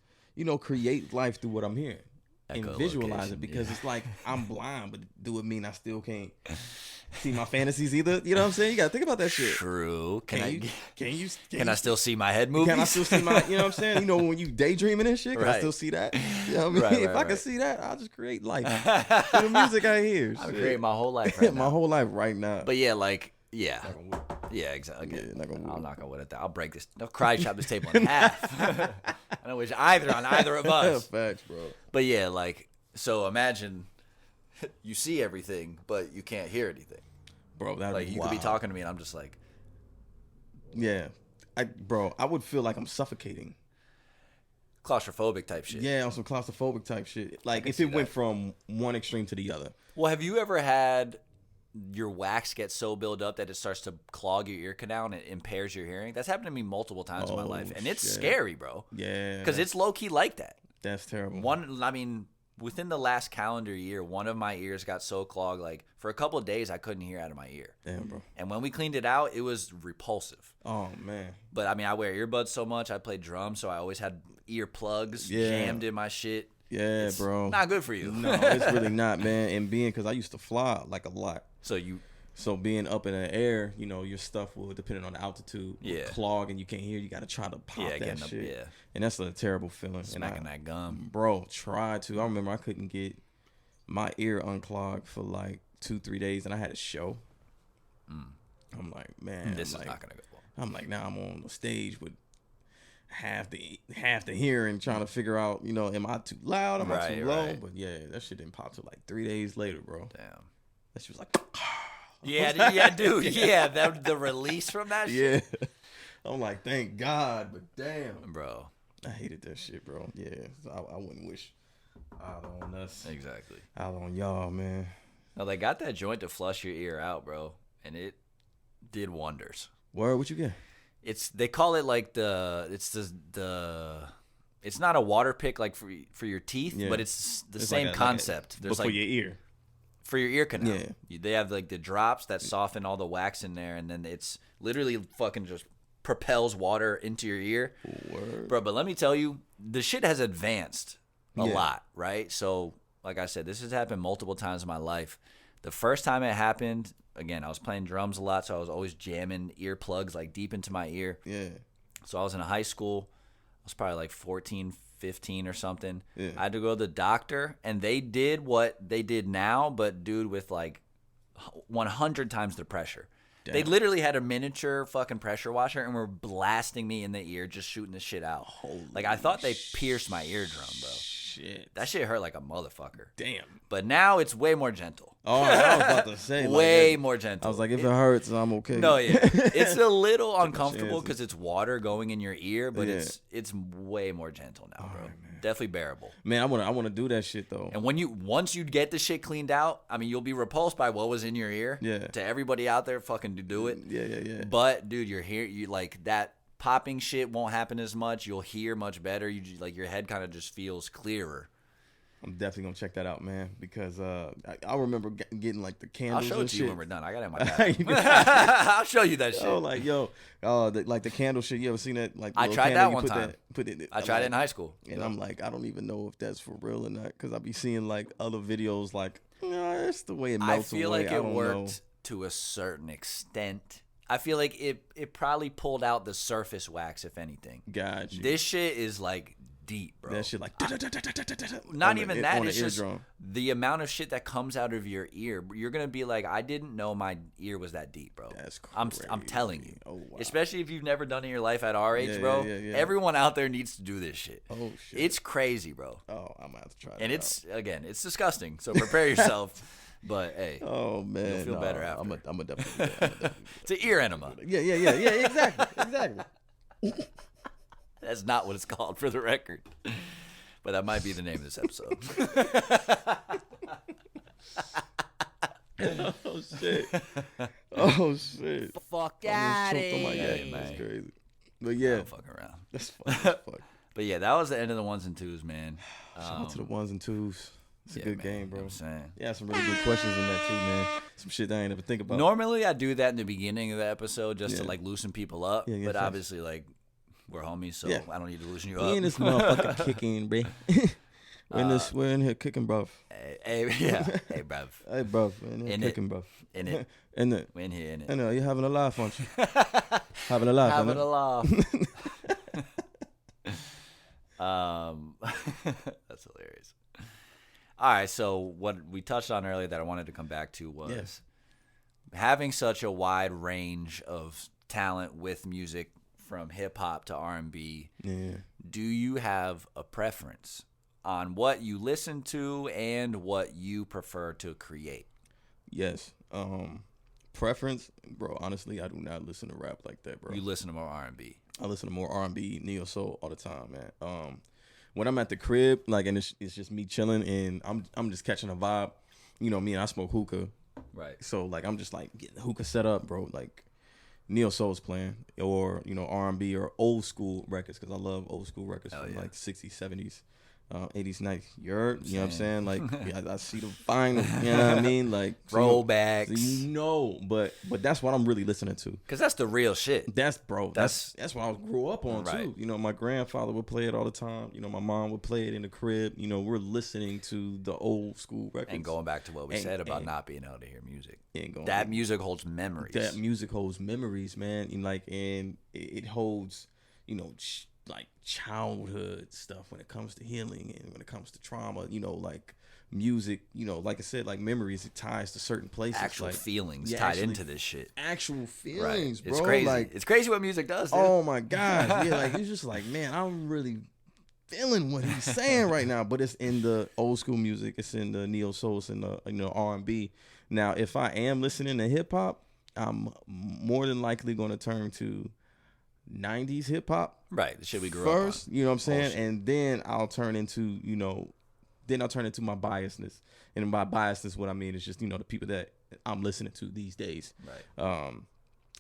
create life through what I'm hearing and visualize it, because it's like I'm blind, but do it mean I still can't see my fantasies either? You know what I'm saying? You gotta think about that shit. True. Can I still see my head movies? Can I still see my? You know what I'm saying? When you daydreaming and shit, can I Right. still see that? You know what I mean? Right, If I can see that, I'll just create life through the music I hear. I'm Shit. creating my whole life right my now. whole life right now. But yeah, yeah. Not gonna work. Yeah, exactly. Yeah, not gonna I'll work. knock on wood at that. I'll break this. No, cry chop this table in half. I don't wish either on either of us. Facts, bro. But yeah, so imagine you see everything, but you can't hear anything. Bro, that Like you could be talking to me, and I'm just like, Yeah, I would feel like I'm suffocating. claustrophobic type shit. Yeah, on some claustrophobic type shit. Like can if see it went that. from one extreme to the other. Well, have you ever had your wax get so built up that it starts to clog your ear canal and it impairs your hearing? That's happened to me multiple times in my Oh, life, and it's shit. scary, bro. Yeah, Because it's low key like that. that's terrible. Within the last calendar year, one of my ears got so clogged, like for a couple of days, I couldn't hear out of my ear. Damn, bro. And when we cleaned it out, it was repulsive. Oh man. But I wear earbuds so much. I play drums, so I always had ear plugs Yeah. jammed in my shit. Yeah, It's bro. not good for you. No, it's really not, man. And because I used to fly like a lot. So being up in the air, your stuff will, depending on the altitude, will Yeah. clog and you can't hear. You got to try to pop that getting up, shit. yeah. And that's a terrible feeling. Smacking and that gum. Bro, try to. I remember I couldn't get my ear unclogged for like 2-3 days, and I had a show. I'm like, man, This is not gonna go well. I'm like, now I'm on the stage with half the hearing, trying to figure out, am I too loud? Am I too low? Right. But yeah, that shit didn't pop till like 3 days later, bro. Damn. That shit was like, Yeah, dude. Yeah, the release from that shit. yeah. I'm like, thank God, but damn, Bro. I hated that shit, bro. Yeah, so I wouldn't wish out on us, Exactly. out on y'all, man. No, they got that joint to flush your ear out, bro, and it did wonders. Word, what you get? they call it like it's not a water pick like for your teeth, but it's the same concept. There's for your ear. For your ear canal. Yeah. They have like the drops that soften all the wax in there, and then it's literally fucking just propels water into your ear. Word. Bro, but let me tell you, the shit has advanced a lot, right? So, like I said, this has happened multiple times in my life. The first time it happened, again, I was playing drums a lot, so I was always jamming earplugs like deep into my ear. Yeah. So I was in high school. I was probably like 14, 15 or something. Yeah. I had to go to the doctor, and they did what they did now, but dude, with like 100 times the pressure. Damn. They literally had a miniature fucking pressure washer and were blasting me in the ear, just shooting the shit out. Like, I thought they pierced my eardrum, bro. Shit. That shit hurt like a motherfucker. Damn. But now it's way more gentle. Oh, I was about to say. Way more gentle. I was like, if it hurts, I'm okay. No, yeah. It's a little uncomfortable because it's water going in your ear, but it's way more gentle now, bro. Definitely bearable. Man, I want to do that shit though. And once you get the shit cleaned out, I mean, you'll be repulsed by what was in your ear. Yeah. To everybody out there, fucking do it. Yeah. But dude, you like that popping shit won't happen as much. You'll hear much better. You just, like your head kind of just feels clearer. I'm definitely gonna check that out, man, because I remember getting like the candles. I'll show it to shit. you when we're done. I got it in my bag. I'll show you that shit. Oh, like like the candle shit. You ever seen that? Like I tried that one time. I tried it in high school. And I'm like, I don't even know if that's for real or not, because I be seeing like other videos like, that's the way it melts away. I feel like it worked to a certain extent. I feel like it probably pulled out the surface wax, if anything. Gotcha. This shit is like deep, bro. That shit like not even that. It's just the amount of shit that comes out of your ear. You're gonna be like, I didn't know my ear was that deep, bro. That's crazy. I'm telling you. Oh, wow. Especially if you've never done it in your life at our age, bro. Yeah. Everyone out there needs to do this shit. Oh shit. It's crazy, bro. Oh, I'm gonna have to try that. And it's disgusting. So prepare yourself. But hey, oh man, you'll feel better after. I'm a definitely. Do that. It's an ear enema. Yeah. Exactly. That's not what it's called, for the record. But that might be the name of this episode. Oh shit. Fuck out of here, man. That's crazy. But yeah, I'm fucking around. That's fuck. But yeah, that was the end of the ones and twos, man. Shout out to the ones and twos. It's a good game, bro. I'm saying. Yeah, some really good questions in that too, man. Some shit that I ain't ever think about. Normally, I do that in the beginning of the episode just to like loosen people up. Yeah, but obviously, like, we're homies, so I don't need to loosen you up. We in this motherfucking kicking, bro. We're in here kicking, bro. Hey, bruv. Hey, bro. We're in here kicking, bro. In it. In it. We're in here, in it. I know, you're having a laugh, aren't you? Having a laugh, Having a laugh. That's hilarious. All right, so what we touched on earlier that I wanted to come back to was having such a wide range of talent with music, from hip hop to R&B. Yeah. Do you have a preference on what you listen to and what you prefer to create? Yes. Preference, bro. Honestly, I do not listen to rap like that, bro. You listen to more R&B. I listen to more R&B, neo soul all the time, man. When I'm at the crib, like, and it's just me chilling, and I'm just catching a vibe. You know me, and I smoke hookah. Right. So like I'm just like getting the hookah set up, bro. Like neo soul's playing, or R&B or old school records, because I love old school records from like 60s, 70s, 80s, 90s. You know what I'm saying? Like I see the vinyl, you know what I mean? Like throwbacks. But that's what I'm really listening to. Because that's the real shit. That's what I grew up on too. You know, my grandfather would play it all the time. You know, my mom would play it in the crib. You know, we're listening to the old school records. And going back to what we said about not being able to hear music. That music holds memories. That music holds memories, man. And it holds, like childhood stuff when it comes to healing and when it comes to trauma, like music, like I said, like memories, it ties to certain places. Actual feelings tied into this shit. Actual feelings, bro. It's crazy. Like, it's crazy what music does, dude. Oh my God. Yeah, like it's just like, man, I'm really feeling what he's saying right now. But it's in the old school music, it's in the neo soul, it's in the R&B. Now, if I am listening to hip hop, I'm more than likely gonna turn to 90s hip hop, right? The shit we grew up first, you know what I'm saying, and then I'll turn into my biasness, and by biasness, what I mean is just the people that I'm listening to these days, right?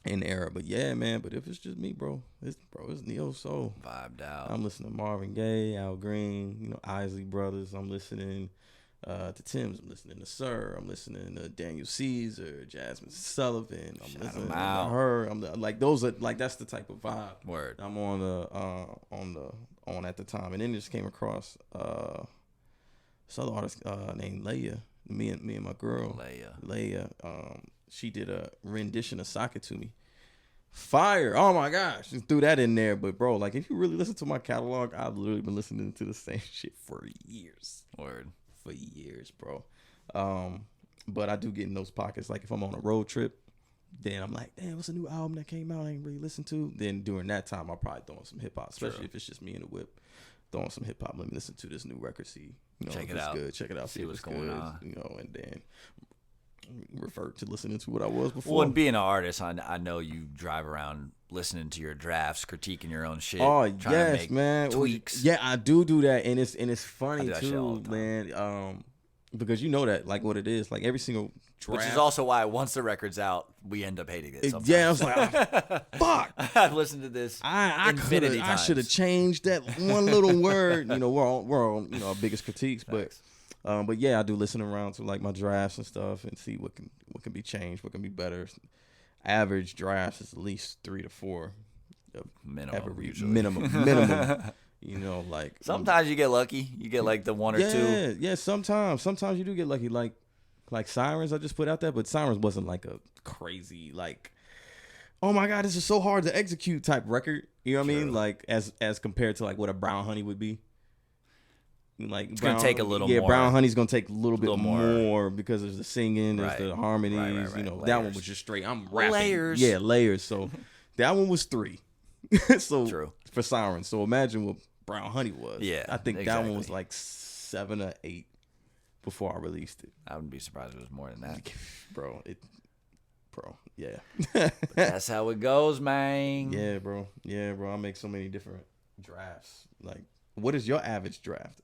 in the era. But yeah, man. But if it's just me, bro, it's neo soul. Vibed out. I'm listening to Marvin Gaye, Al Green, Isley Brothers. I'm listening to Tim's. I'm listening to Sir. I'm listening to Daniel Caesar, Jasmine Sullivan. I'm listening to her. Those are like that's the type of vibe. Word. I'm on at the time, and then just came across this other artist named Leia. Me and my girl Leia. She did a rendition of "Sock It to Me." Fire! Oh my gosh, just threw that in there. But bro, like if you really listen to my catalog, I've literally been listening to the same shit for years. Word. For years, bro. But I do get in those pockets. Like if I'm on a road trip, then I'm like, damn, what's a new album that came out I ain't really listened to? Then during that time, I'll probably throw on some hip hop, especially if it's just me in the whip. Throw on some hip hop. Let me listen to this new record. See, check if it out. Good. Check it out. See what's going on. And then revert to listening to what I was before. Well, and being an artist, I know you drive around listening to your drafts, critiquing your own shit. Oh yes, to make man. Tweaks. Yeah, I do that, and it's funny too, the man. Because you know that like what it is, like every single draft. Which is also why once the record's out, we end up hating it. Sometimes. Yeah, I was like, fuck. I've listened to this. I should have changed that one little word. We're all our biggest critiques, but yeah, I do listen around to like my drafts and stuff and see what can be changed, what can be better. Average drafts is at least 3 to 4 minimum. Like sometimes you get lucky. You get like the one or two. Yeah. Sometimes you do get lucky. Like Sirens, I just put out there, but Sirens wasn't like a crazy like, oh my god, this is so hard to execute type record. You know what I mean? Like as compared to like what a Brown Honey would be. Like it's gonna take a little more. Yeah, Brown Honey's gonna take a little bit more because there's the singing, there's the harmonies. Right. That one was just straight. I'm rapping. Layers. Yeah, layers. So that one was 3. So True. For Sirens. So imagine what Brown Honey was. Yeah, I think that one was like 7 or 8 before I released it. I wouldn't be surprised if it was more than that. Bro, yeah. That's how it goes, man. Yeah, bro. I make so many different drafts. Like, what is your average draft?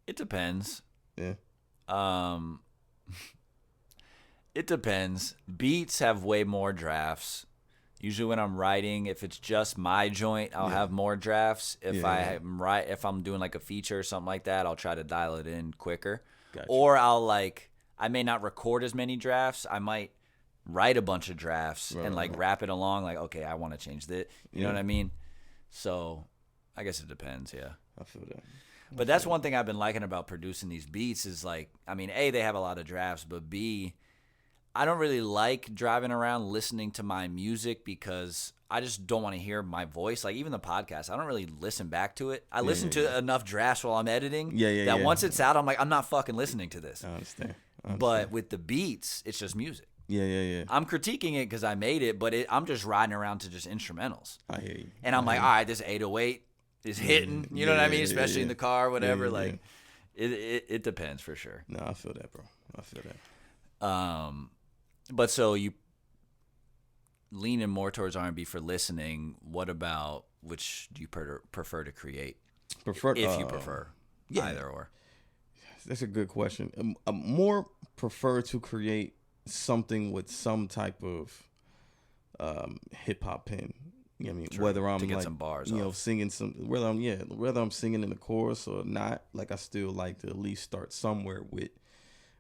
It depends. Yeah. It depends. Beats have way more drafts. Usually when I'm writing, if it's just my joint, I'll have more drafts. If if I'm doing like a feature or something like that, I'll try to dial it in quicker. Gotcha. Or I may not record as many drafts. I might write a bunch of drafts and wrap it along. Like, okay, I want to change that. You know what I mean? So I guess it depends. Yeah. I feel that. But that's one thing I've been liking about producing these beats is like, I mean, A, they have a lot of drafts, but B, I don't really like driving around listening to my music because I just don't want to hear my voice. Like even the podcast, I don't really listen back to it. I listen to enough drafts while I'm editing that once it's out, I'm like, I'm not fucking listening to this. I understand. But with the beats, it's just music. Yeah. I'm critiquing it because I made it, but I'm just riding around to just instrumentals. I hear you. And I'm like, all right, this 808 is hitting. You know what I mean? Especially in the car, whatever. Like, it depends for sure. No, I feel that, bro. I feel that. But so you leaning more towards R&B for listening. What about which do you prefer to create? If you prefer either or. That's a good question. I more prefer to create something with some type of hip hop pen. You know what I mean? True. Whether I'm to get like, some bars singing whether I'm singing in the chorus or not, like I still like to at least start somewhere with,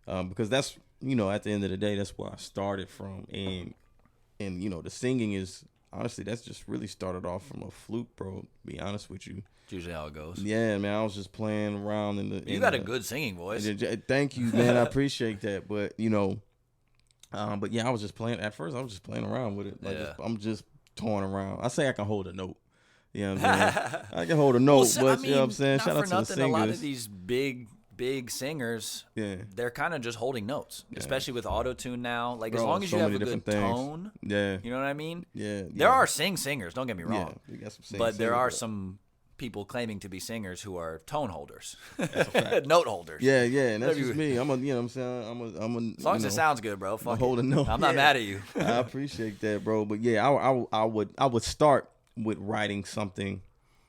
because that's, at the end of the day, that's where I started from. And the singing is, honestly, that's just really started off from a fluke, bro, to be honest with you. It's usually how it goes. Yeah, man, I was just playing around You got a good singing voice. Thank you, man. I appreciate that. But, but yeah, I was just playing. At first, I was just playing around with it. Like, I'm just toying around. I say I can hold a note. You know what I'm saying? I can hold a note, but you know what I'm saying? Shout out to the singers. A lot of these big singers, they're kind of just holding notes, especially with auto-tune now. Like, as long as you have a good tone, you know what I mean? Yeah. There are singers, don't get me wrong. Yeah, we got some but there are some people claiming to be singers who are tone holders. That's a fact. Note holders. Yeah, and that's just me. I'm a as long as it sounds good, bro. Fuck hold a note. I'm not mad at you. I appreciate that, bro. But yeah, I would start with writing something,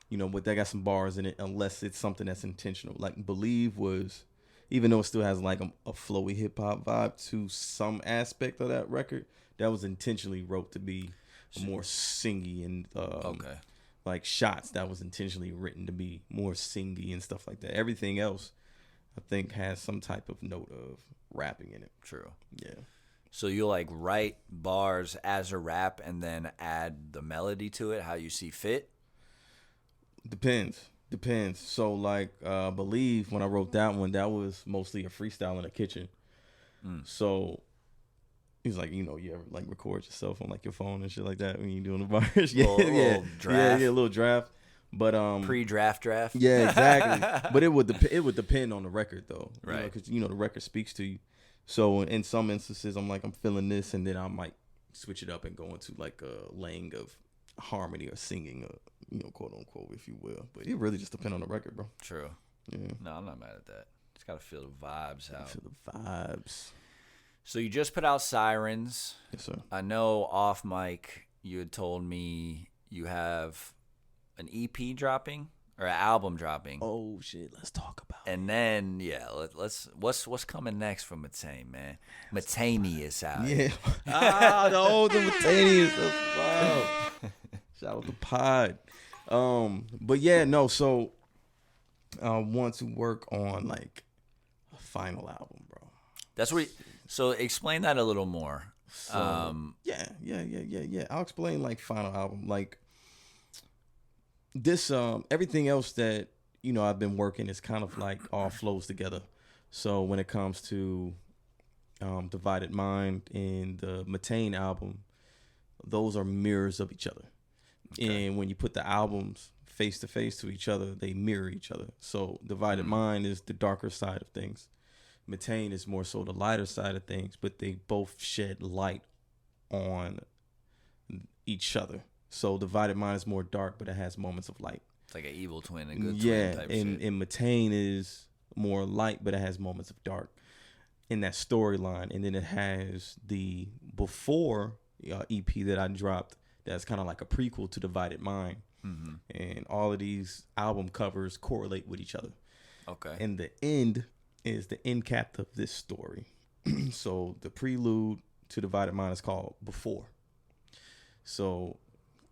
but that got some bars in it, unless it's something that's intentional. Like Believe was even though it still has like a flowy hip hop vibe to some aspect of that record, that was intentionally wrote to be more singy and like shots that was intentionally written to be more singy and stuff like that. Everything else, I think, has some type of note of rapping in it. True. Yeah. So you'll like write bars as a rap and then add the melody to it, how you see fit? Depends. So like, Believe, when I wrote that one, that was mostly a freestyle in the kitchen. So he's like, you ever like record yourself on like your phone and shit like that when you're doing the bars? Little draft. Yeah, a little draft. But Pre-draft. Yeah, exactly. But it would depend on the record though, right? Because the record speaks to you. So in some instances, I'm feeling this, and then I might switch it up and go into like a lane of harmony or singing, quote unquote, if you will. But it really just depends on the record, bro. True. Yeah. No, I'm not mad at that. Just gotta feel the vibes out. Feel the vibes. So you just put out Sirens. Yes, sir. I know off mic you had told me you have an EP dropping or an album dropping. Oh shit, let's talk about it. And then let's what's coming next from Metane, man? Metane is out. Yeah. The old Metane. Wow. Shout out to Pod. But yeah, no, so I want to work on like a final album, bro. That's what so explain that a little more. So, yeah. I'll explain like final album. Like this everything else that I've been working is kind of like all flows together. So when it comes to Divided Mind and the Metane album, those are mirrors of each other. Okay. And when you put the albums face to face to each other, they mirror each other. So Divided Mind is the darker side of things. Metane is more so the lighter side of things, but they both shed light on each other. So Divided Mind is more dark, but it has moments of light. It's like an evil twin, a good twin type shit. And Metane is more light, but it has moments of dark in that storyline. And then it has the Before EP that I dropped that's kind of like a prequel to Divided Mind. Mm-hmm. And all of these album covers correlate with each other. Okay. And the end is the end cap of this story. So the prelude to Divided Mind is called Before. So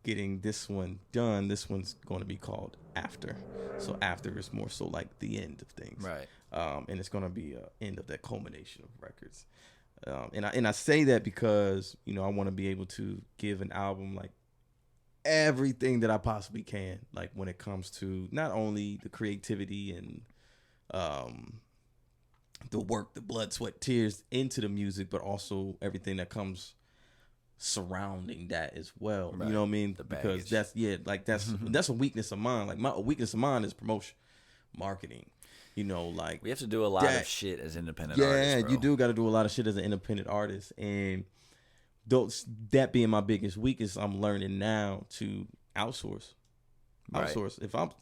getting this one done, this one's going to be called After. So After is more so like the end of things. Right. And it's going to be a end of that culmination of records. And I say that because, I want to be able to give an album like everything that I possibly can, like when it comes to not only the creativity and the work, the blood, sweat, tears into the music, but also everything that comes surrounding that as well. Right. You know what I mean? Because that's a weakness of mine. Like a weakness of mine is promotion, marketing. Like we have to do a lot of shit as independent artists. Yeah, you do got to do a lot of shit as an independent artist, and that being my biggest weakness, I'm learning now to outsource. Right.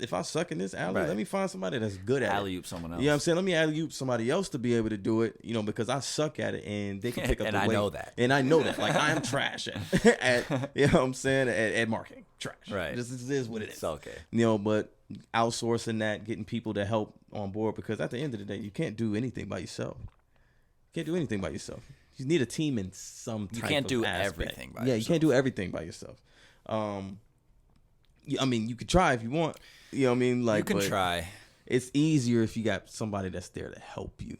If I suck in this alley, let me find somebody that's good at alley-oop someone else. You know what I'm saying? Let me alley-oop somebody else to be able to do it, because I suck at it and they can pick up the weight. And I know that. And I know that. Like, I am trash at you know what I'm saying, at marketing. Trash. Right. This is what it is. It's okay. But outsourcing that, getting people to help on board, because at the end of the day, you can't do anything by yourself. You need a team in some type of You can't do aspect. everything by yourself. Yeah, you can't do everything by yourself. You could try if you want. You know what I mean? Like, you can try. It's easier if you got somebody that's there to help you.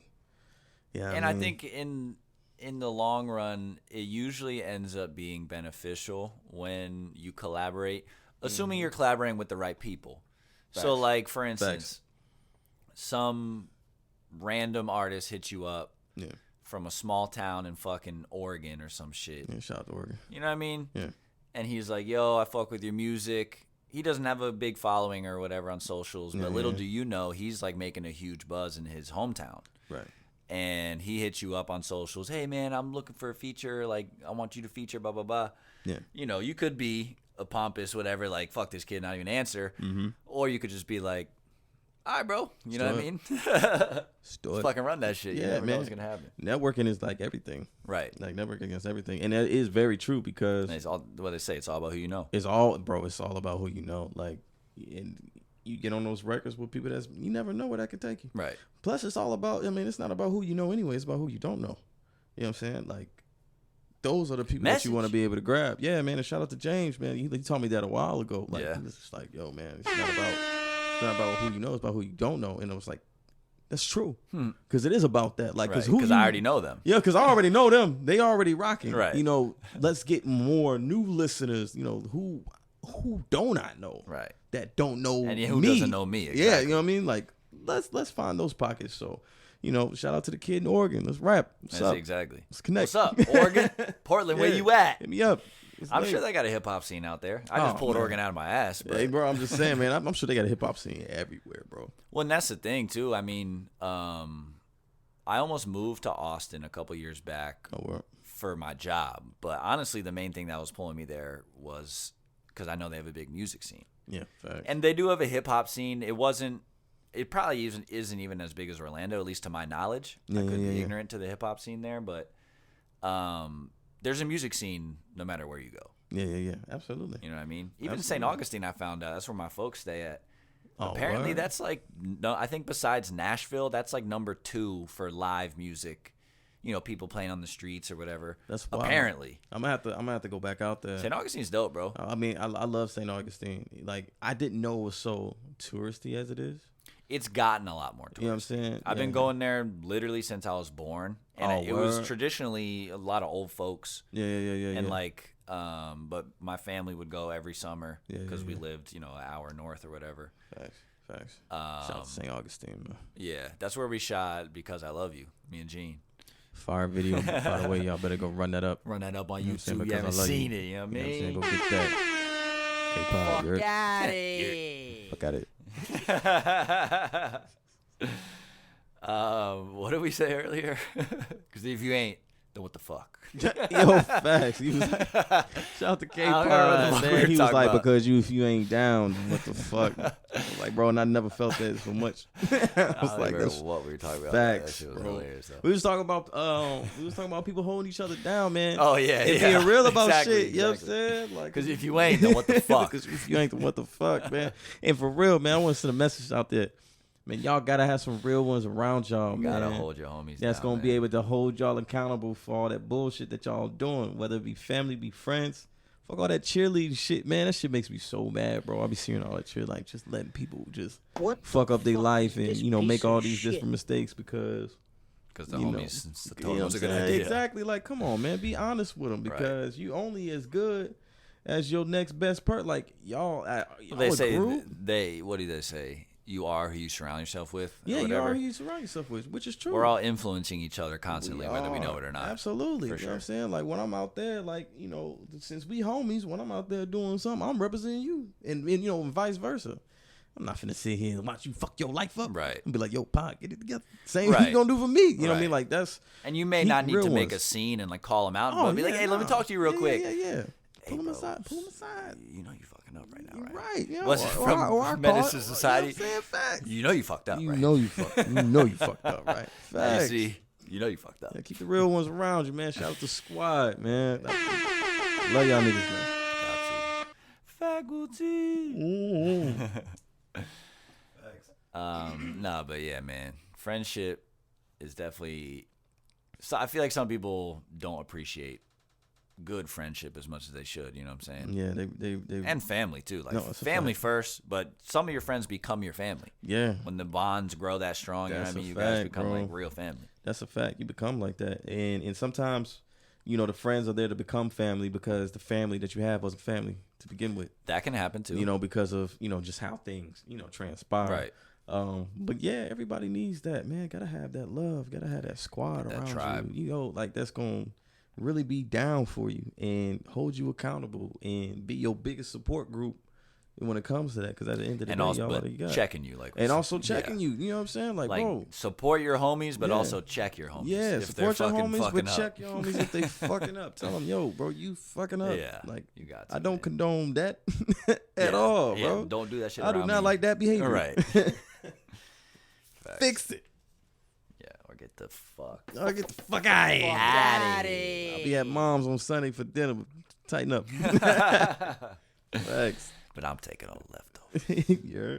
Yeah. And I think in the long run, it usually ends up being beneficial when you collaborate, assuming you're collaborating with the right people. Facts. So, like, for instance, some random artist hits you up from a small town in fucking Oregon or some shit. Yeah, shout out to Oregon. You know what I mean? Yeah. And he's like, yo, I fuck with your music. He doesn't have a big following or whatever on socials, but little do you know, he's like making a huge buzz in his hometown. Right. And he hits you up on socials. Hey, man, I'm looking for a feature. Like, I want you to feature, blah, blah, blah. Yeah. You could be a pompous, whatever, like, fuck this kid, not even answer. Mm-hmm. Or you could just be like, all right, bro. You know what I mean? Fucking run that shit. You never know what's going to happen. Networking is like everything. Right. Like, networking is everything. And that is very true because... And it's all, what they say, it's all about who you know. It's all about who you know. Like, and you get on those records with people you never know where that could take you. Right. Plus, it's all about, it's not about who you know anyway. It's about who you don't know. You know what I'm saying? Like, those are the people that you want to be able to grab. Yeah, man. And shout out to James, man. He told me that a while ago. Like, he was just like, yo, man, it's not about who you know. It's about who you don't know. And I was like, that's true. Because it is about that. Like, because I already know them. Yeah, because I already know them. They already rocking. Right. Let's get more new listeners, who don't I know? Right. That don't know and who me. doesn't know me. Exactly. Yeah, you know what I mean? Like, let's find those pockets. So, shout out to the kid in Oregon. Let's rap. What's up? Exactly. Let's connect. What's up, Oregon? Portland, where you at? Hit me up. I'm sure they got a hip hop scene out there. I just pulled Oregon out of my ass. But. Hey, bro, I'm just saying, man. I'm sure they got a hip hop scene everywhere, bro. Well, and that's the thing too. I mean, I almost moved to Austin a couple years back for my job, but honestly, the main thing that was pulling me there was because I know they have a big music scene. Yeah, facts. And they do have a hip hop scene. It probably isn't even as big as Orlando, at least to my knowledge. I could be ignorant to the hip hop scene there, but there's a music scene no matter where you go. Yeah, absolutely. You know what I mean? Even St. Augustine, I found out that's where my folks stay at. Oh, apparently, that's like I think besides Nashville, that's like number 2 for live music. People playing on the streets or whatever. That's wild. Apparently. I'm gonna have to go back out there. St. Augustine's dope, bro. I mean, I love St. Augustine. Like, I didn't know it was so touristy as it is. It's gotten a lot more touristy. You know what I'm saying? I've been going there literally since I was born, and it was traditionally a lot of old folks. Yeah. And but my family would go every summer because we lived, an hour north or whatever. Facts. Shout out to St. Augustine, man. Yeah, that's where we shot Because I Love You, me and Gene. Fire video, by the way. Y'all better go run that up. Run that up on YouTube. You haven't seen it, you know what I mean? Go get that. Fuck at it. Fuck at it. What did we say earlier? Because if you ain't, then what the fuck? Yo, facts. He was like, shout out to kPodcast, man. He was like, because if you ain't down, what the fuck? I was like, bro, and I never felt that so much. I was like, that's what we were talking about. Facts, that shit was bro. Hilarious, though. We was talking about people holding each other down, man. Oh yeah, and being real about shit. You know what I'm saying? Like, because if you ain't, then what the fuck? Because if you ain't, then what the fuck, man? And for real, man, I want to send a message out there. Man, y'all gotta have some real ones around y'all, man. Gotta hold your homies That's down, gonna be able to hold y'all accountable for all that bullshit that y'all doing, whether it be family, be friends. Fuck all that cheerleading shit, man. That shit makes me so mad, bro. I be seeing all that shit, like just letting people just fuck up their life and make all these different mistakes because the homies told them it was a good idea. Exactly. Like, come on, man. Be honest with them because you only as good as your next best person. Like y'all they say what do they say? You are who you surround yourself with. Yeah, you are who you surround yourself with, which is true. We're all influencing each other constantly, whether we know it or not. Absolutely. You know what I'm saying? Like, when I'm out there, like, since we homies, when I'm out there doing something, I'm representing you. And vice versa. I'm not finna sit here and watch you fuck your life up. Right. And be like, yo, Pac, get it together. Same thing you gonna do for me. You know what I mean? Like, that's... And you may not need to make a scene and, like, call them out, but be like, hey, let me talk to you real quick. Yeah. Pull him aside. Pull him aside. You know you fucking up right now, right? Right. You know, What's from Menace to Society? You know what I'm saying? Facts. You know you fucked up, right? You know you fucked up, right? Facts. You know you fucked up. Yeah, keep the real ones around you, man. Shout out to Squad, man. Love y'all niggas, man. Faculty. No, but yeah, man. Friendship is definitely... So I feel like some people don't appreciate good friendship as much as they should, you know what I'm saying? Yeah, they and family too. Like family first, but some of your friends become your family. Yeah. When the bonds grow that strong, you know what I mean? You guys become like real family. That's a fact. You become like that. And sometimes, the friends are there to become family because the family that you have wasn't family to begin with. That can happen too. Because of, just how things, transpire. Right. But yeah, everybody needs that, man. Gotta have that love. Gotta have that squad around tribe. you. Like that's gonna really be down for you and hold you accountable and be your biggest support group when it comes to that. Because at the end of the day, also, y'all you got checking you, like, and also checking you. You know what I'm saying? Like, bro, support your homies, but also check your homies. Yeah, if support your homies, but up. check your homies if they fucking up. Tell them, yo, bro, you fucking up. Yeah, like you got. I don't condone that at all, bro. Don't do that shit. I do not like that behavior. Right. Fix it. Yeah, or get the fuck. Or get the fuck out of here. Daddy. I'll be at mom's on Sunday for dinner. Tighten up. Thanks. But I'm taking all the leftovers. Yeah.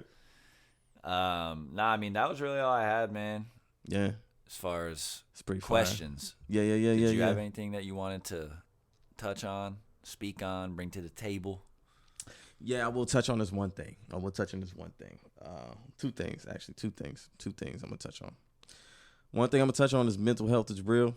Nah, I mean, that was really all I had, man. Yeah. As far as It's pretty questions. Yeah. Did you have anything that you wanted to touch on, speak on, bring to the table? Yeah, I will touch on this one thing. Two things I'm going to touch on. One thing I'm going to touch on is mental health is real.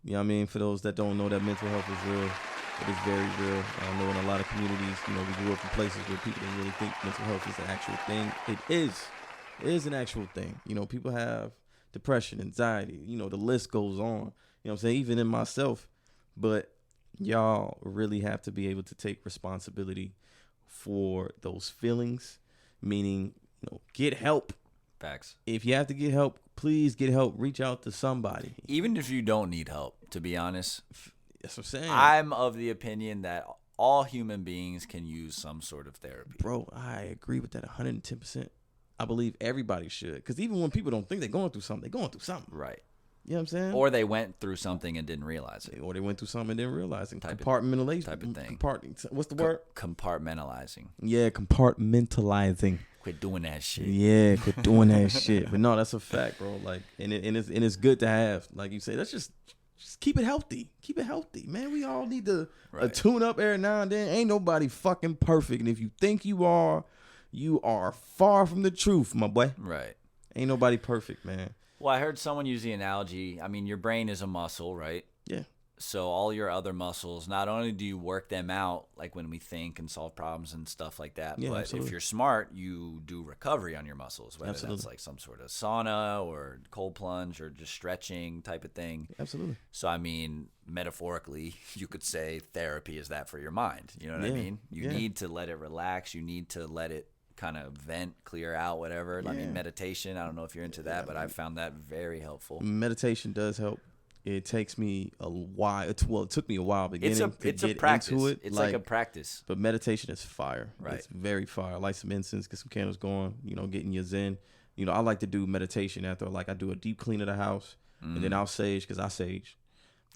You know what I mean? For those that don't know that mental health is real, it is very real. I know in a lot of communities, we grew up in places where people didn't really think mental health is an actual thing. It is. It is an actual thing. People have depression, anxiety, the list goes on. You know what I'm saying? Even in myself. But y'all really have to be able to take responsibility for those feelings, meaning, get help. Facts. If you have to get help, please get help. Reach out to somebody. Even if you don't need help, to be honest. That's what I'm saying. I'm of the opinion that all human beings can use some sort of therapy. Bro, I agree with that 110%. I believe everybody should. Because even when people don't think they're going through something, they're going through something. Right. You know what I'm saying? Or they went through something and didn't realize it. Or they went through something and didn't realize it. Type of thing. What's the word? Compartmentalizing. Yeah, compartmentalizing. Quit doing that shit. Yeah, quit doing that shit. But no, that's a fact, bro. Like, and it's good to have. Like you say, let's just keep it healthy. Keep it healthy, man. We all need to tune up every now and then. Ain't nobody fucking perfect. And if you think you are far from the truth, my boy. Right. Ain't nobody perfect, man. Well, I heard someone use the analogy. I mean, your brain is a muscle, right? Yeah. So all your other muscles, not only do you work them out, like when we think and solve problems and stuff like that, but absolutely. if you're smart, you do recovery on your muscles, whether that's like some sort of sauna or cold plunge or just stretching type of thing. Absolutely. So, I mean, metaphorically, you could say therapy is that for your mind. You know what I mean? You need to let it relax. You need to let it kind of vent, clear out, whatever. I mean, meditation, I don't know if you're into that, but I found that very helpful. Meditation does help. It takes me a while. It took me a while beginning to get into it. It's like a practice. But meditation is fire. Right. It's very fire. Light some incense, get some candles going, getting your zen. I like to do meditation after, like, I do a deep clean of the house, and then I'll sage because I sage.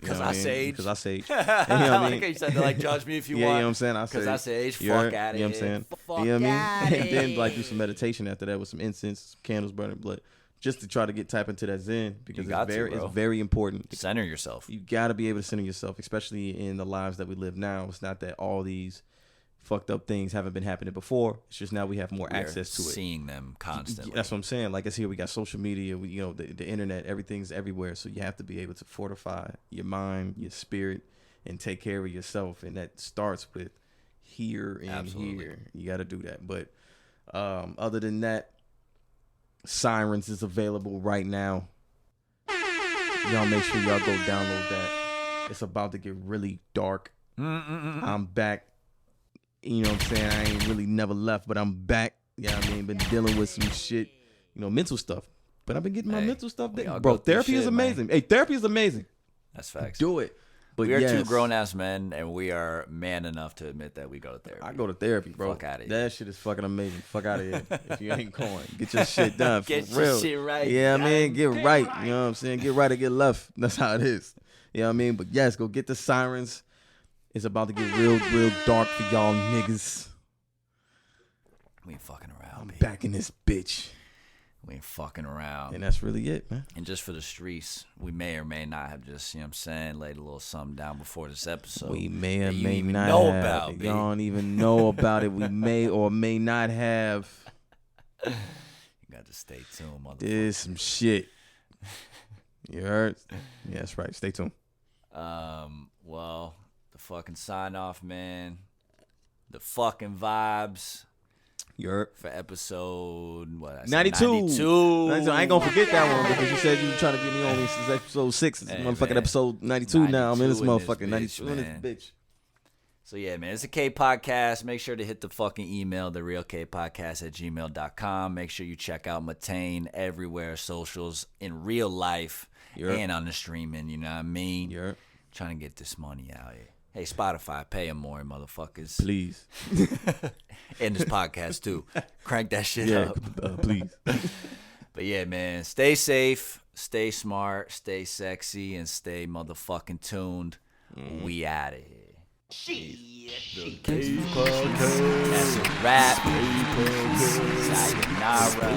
Because I sage? Because I sage. I like how you said that, like, judge me if you want. Yeah, you know what I'm saying? Because I sage, fuck out of here. You know what I'm saying? Fuck You know what I outta mean? And then, here. like, do some meditation after that with some incense, some candles burning blood, just to try to tap into that zen, because it's very important. Center yourself. You got to be able to center yourself, especially in the lives that we live now. It's not that all these fucked up things haven't been happening before. It's just now we have more access to it. Seeing them constantly. That's what I'm saying. Like, it's here. We got social media. The internet. Everything's everywhere. So you have to be able to fortify your mind, your spirit, and take care of yourself. And that starts with here and here. You got to do that. But other than that, Sirens is available right now. Y'all make sure y'all go download that. It's about to get really dark. I'm back. You know what I'm saying? I ain't really never left, but I'm back. You know what I mean? Been dealing with some shit, mental stuff. But I've been getting my mental stuff down. Bro, therapy is amazing. Man. Hey, therapy is amazing. That's facts. Do it. But we are two grown-ass men, and we are man enough to admit that we go to therapy. I go to therapy, bro. Fuck out of here. That shit is fucking amazing. Fuck out of here. If you ain't going, get your shit done. Get for real. your shit right. Yeah, man, get right. You know what I'm saying? Get right or get left. That's how it is. You know what I mean? But yes, go get the Sirens. It's about to get real dark for y'all niggas. We ain't fucking around, I'm baby. back in this bitch. We ain't fucking around. And that's really it, man. And just for the streets, we may or may not have just, you know what I'm saying, laid a little something down before this episode. We may or may even not know have. about, Y'all don't even know about it. We may or may not have. You got to stay tuned, motherfucker. There's some shit. You heard? Yeah, that's right. Stay tuned. Well, the fucking sign off, man. The fucking vibes. For episode, what I said, 92. 92. I ain't gonna forget that one because you said you were trying to get me on since episode 6. It's motherfucking episode 92 now. I'm in this motherfucking 92 in this bitch. So yeah, man, it's a kPodcast. Make sure to hit the fucking email, therealkpodcast@gmail.com. Make sure you check out Metane everywhere, socials, in real life, and on the streaming, you know what I mean? Trying to get this money out here. Hey, Spotify, pay them more, motherfuckers. Please. And this podcast, too. Crank that shit up. Please. But yeah, man, stay safe, stay smart, stay sexy, and stay motherfucking tuned. We out of here. Shit. The kPodcast. That's a wrap. Sayonara.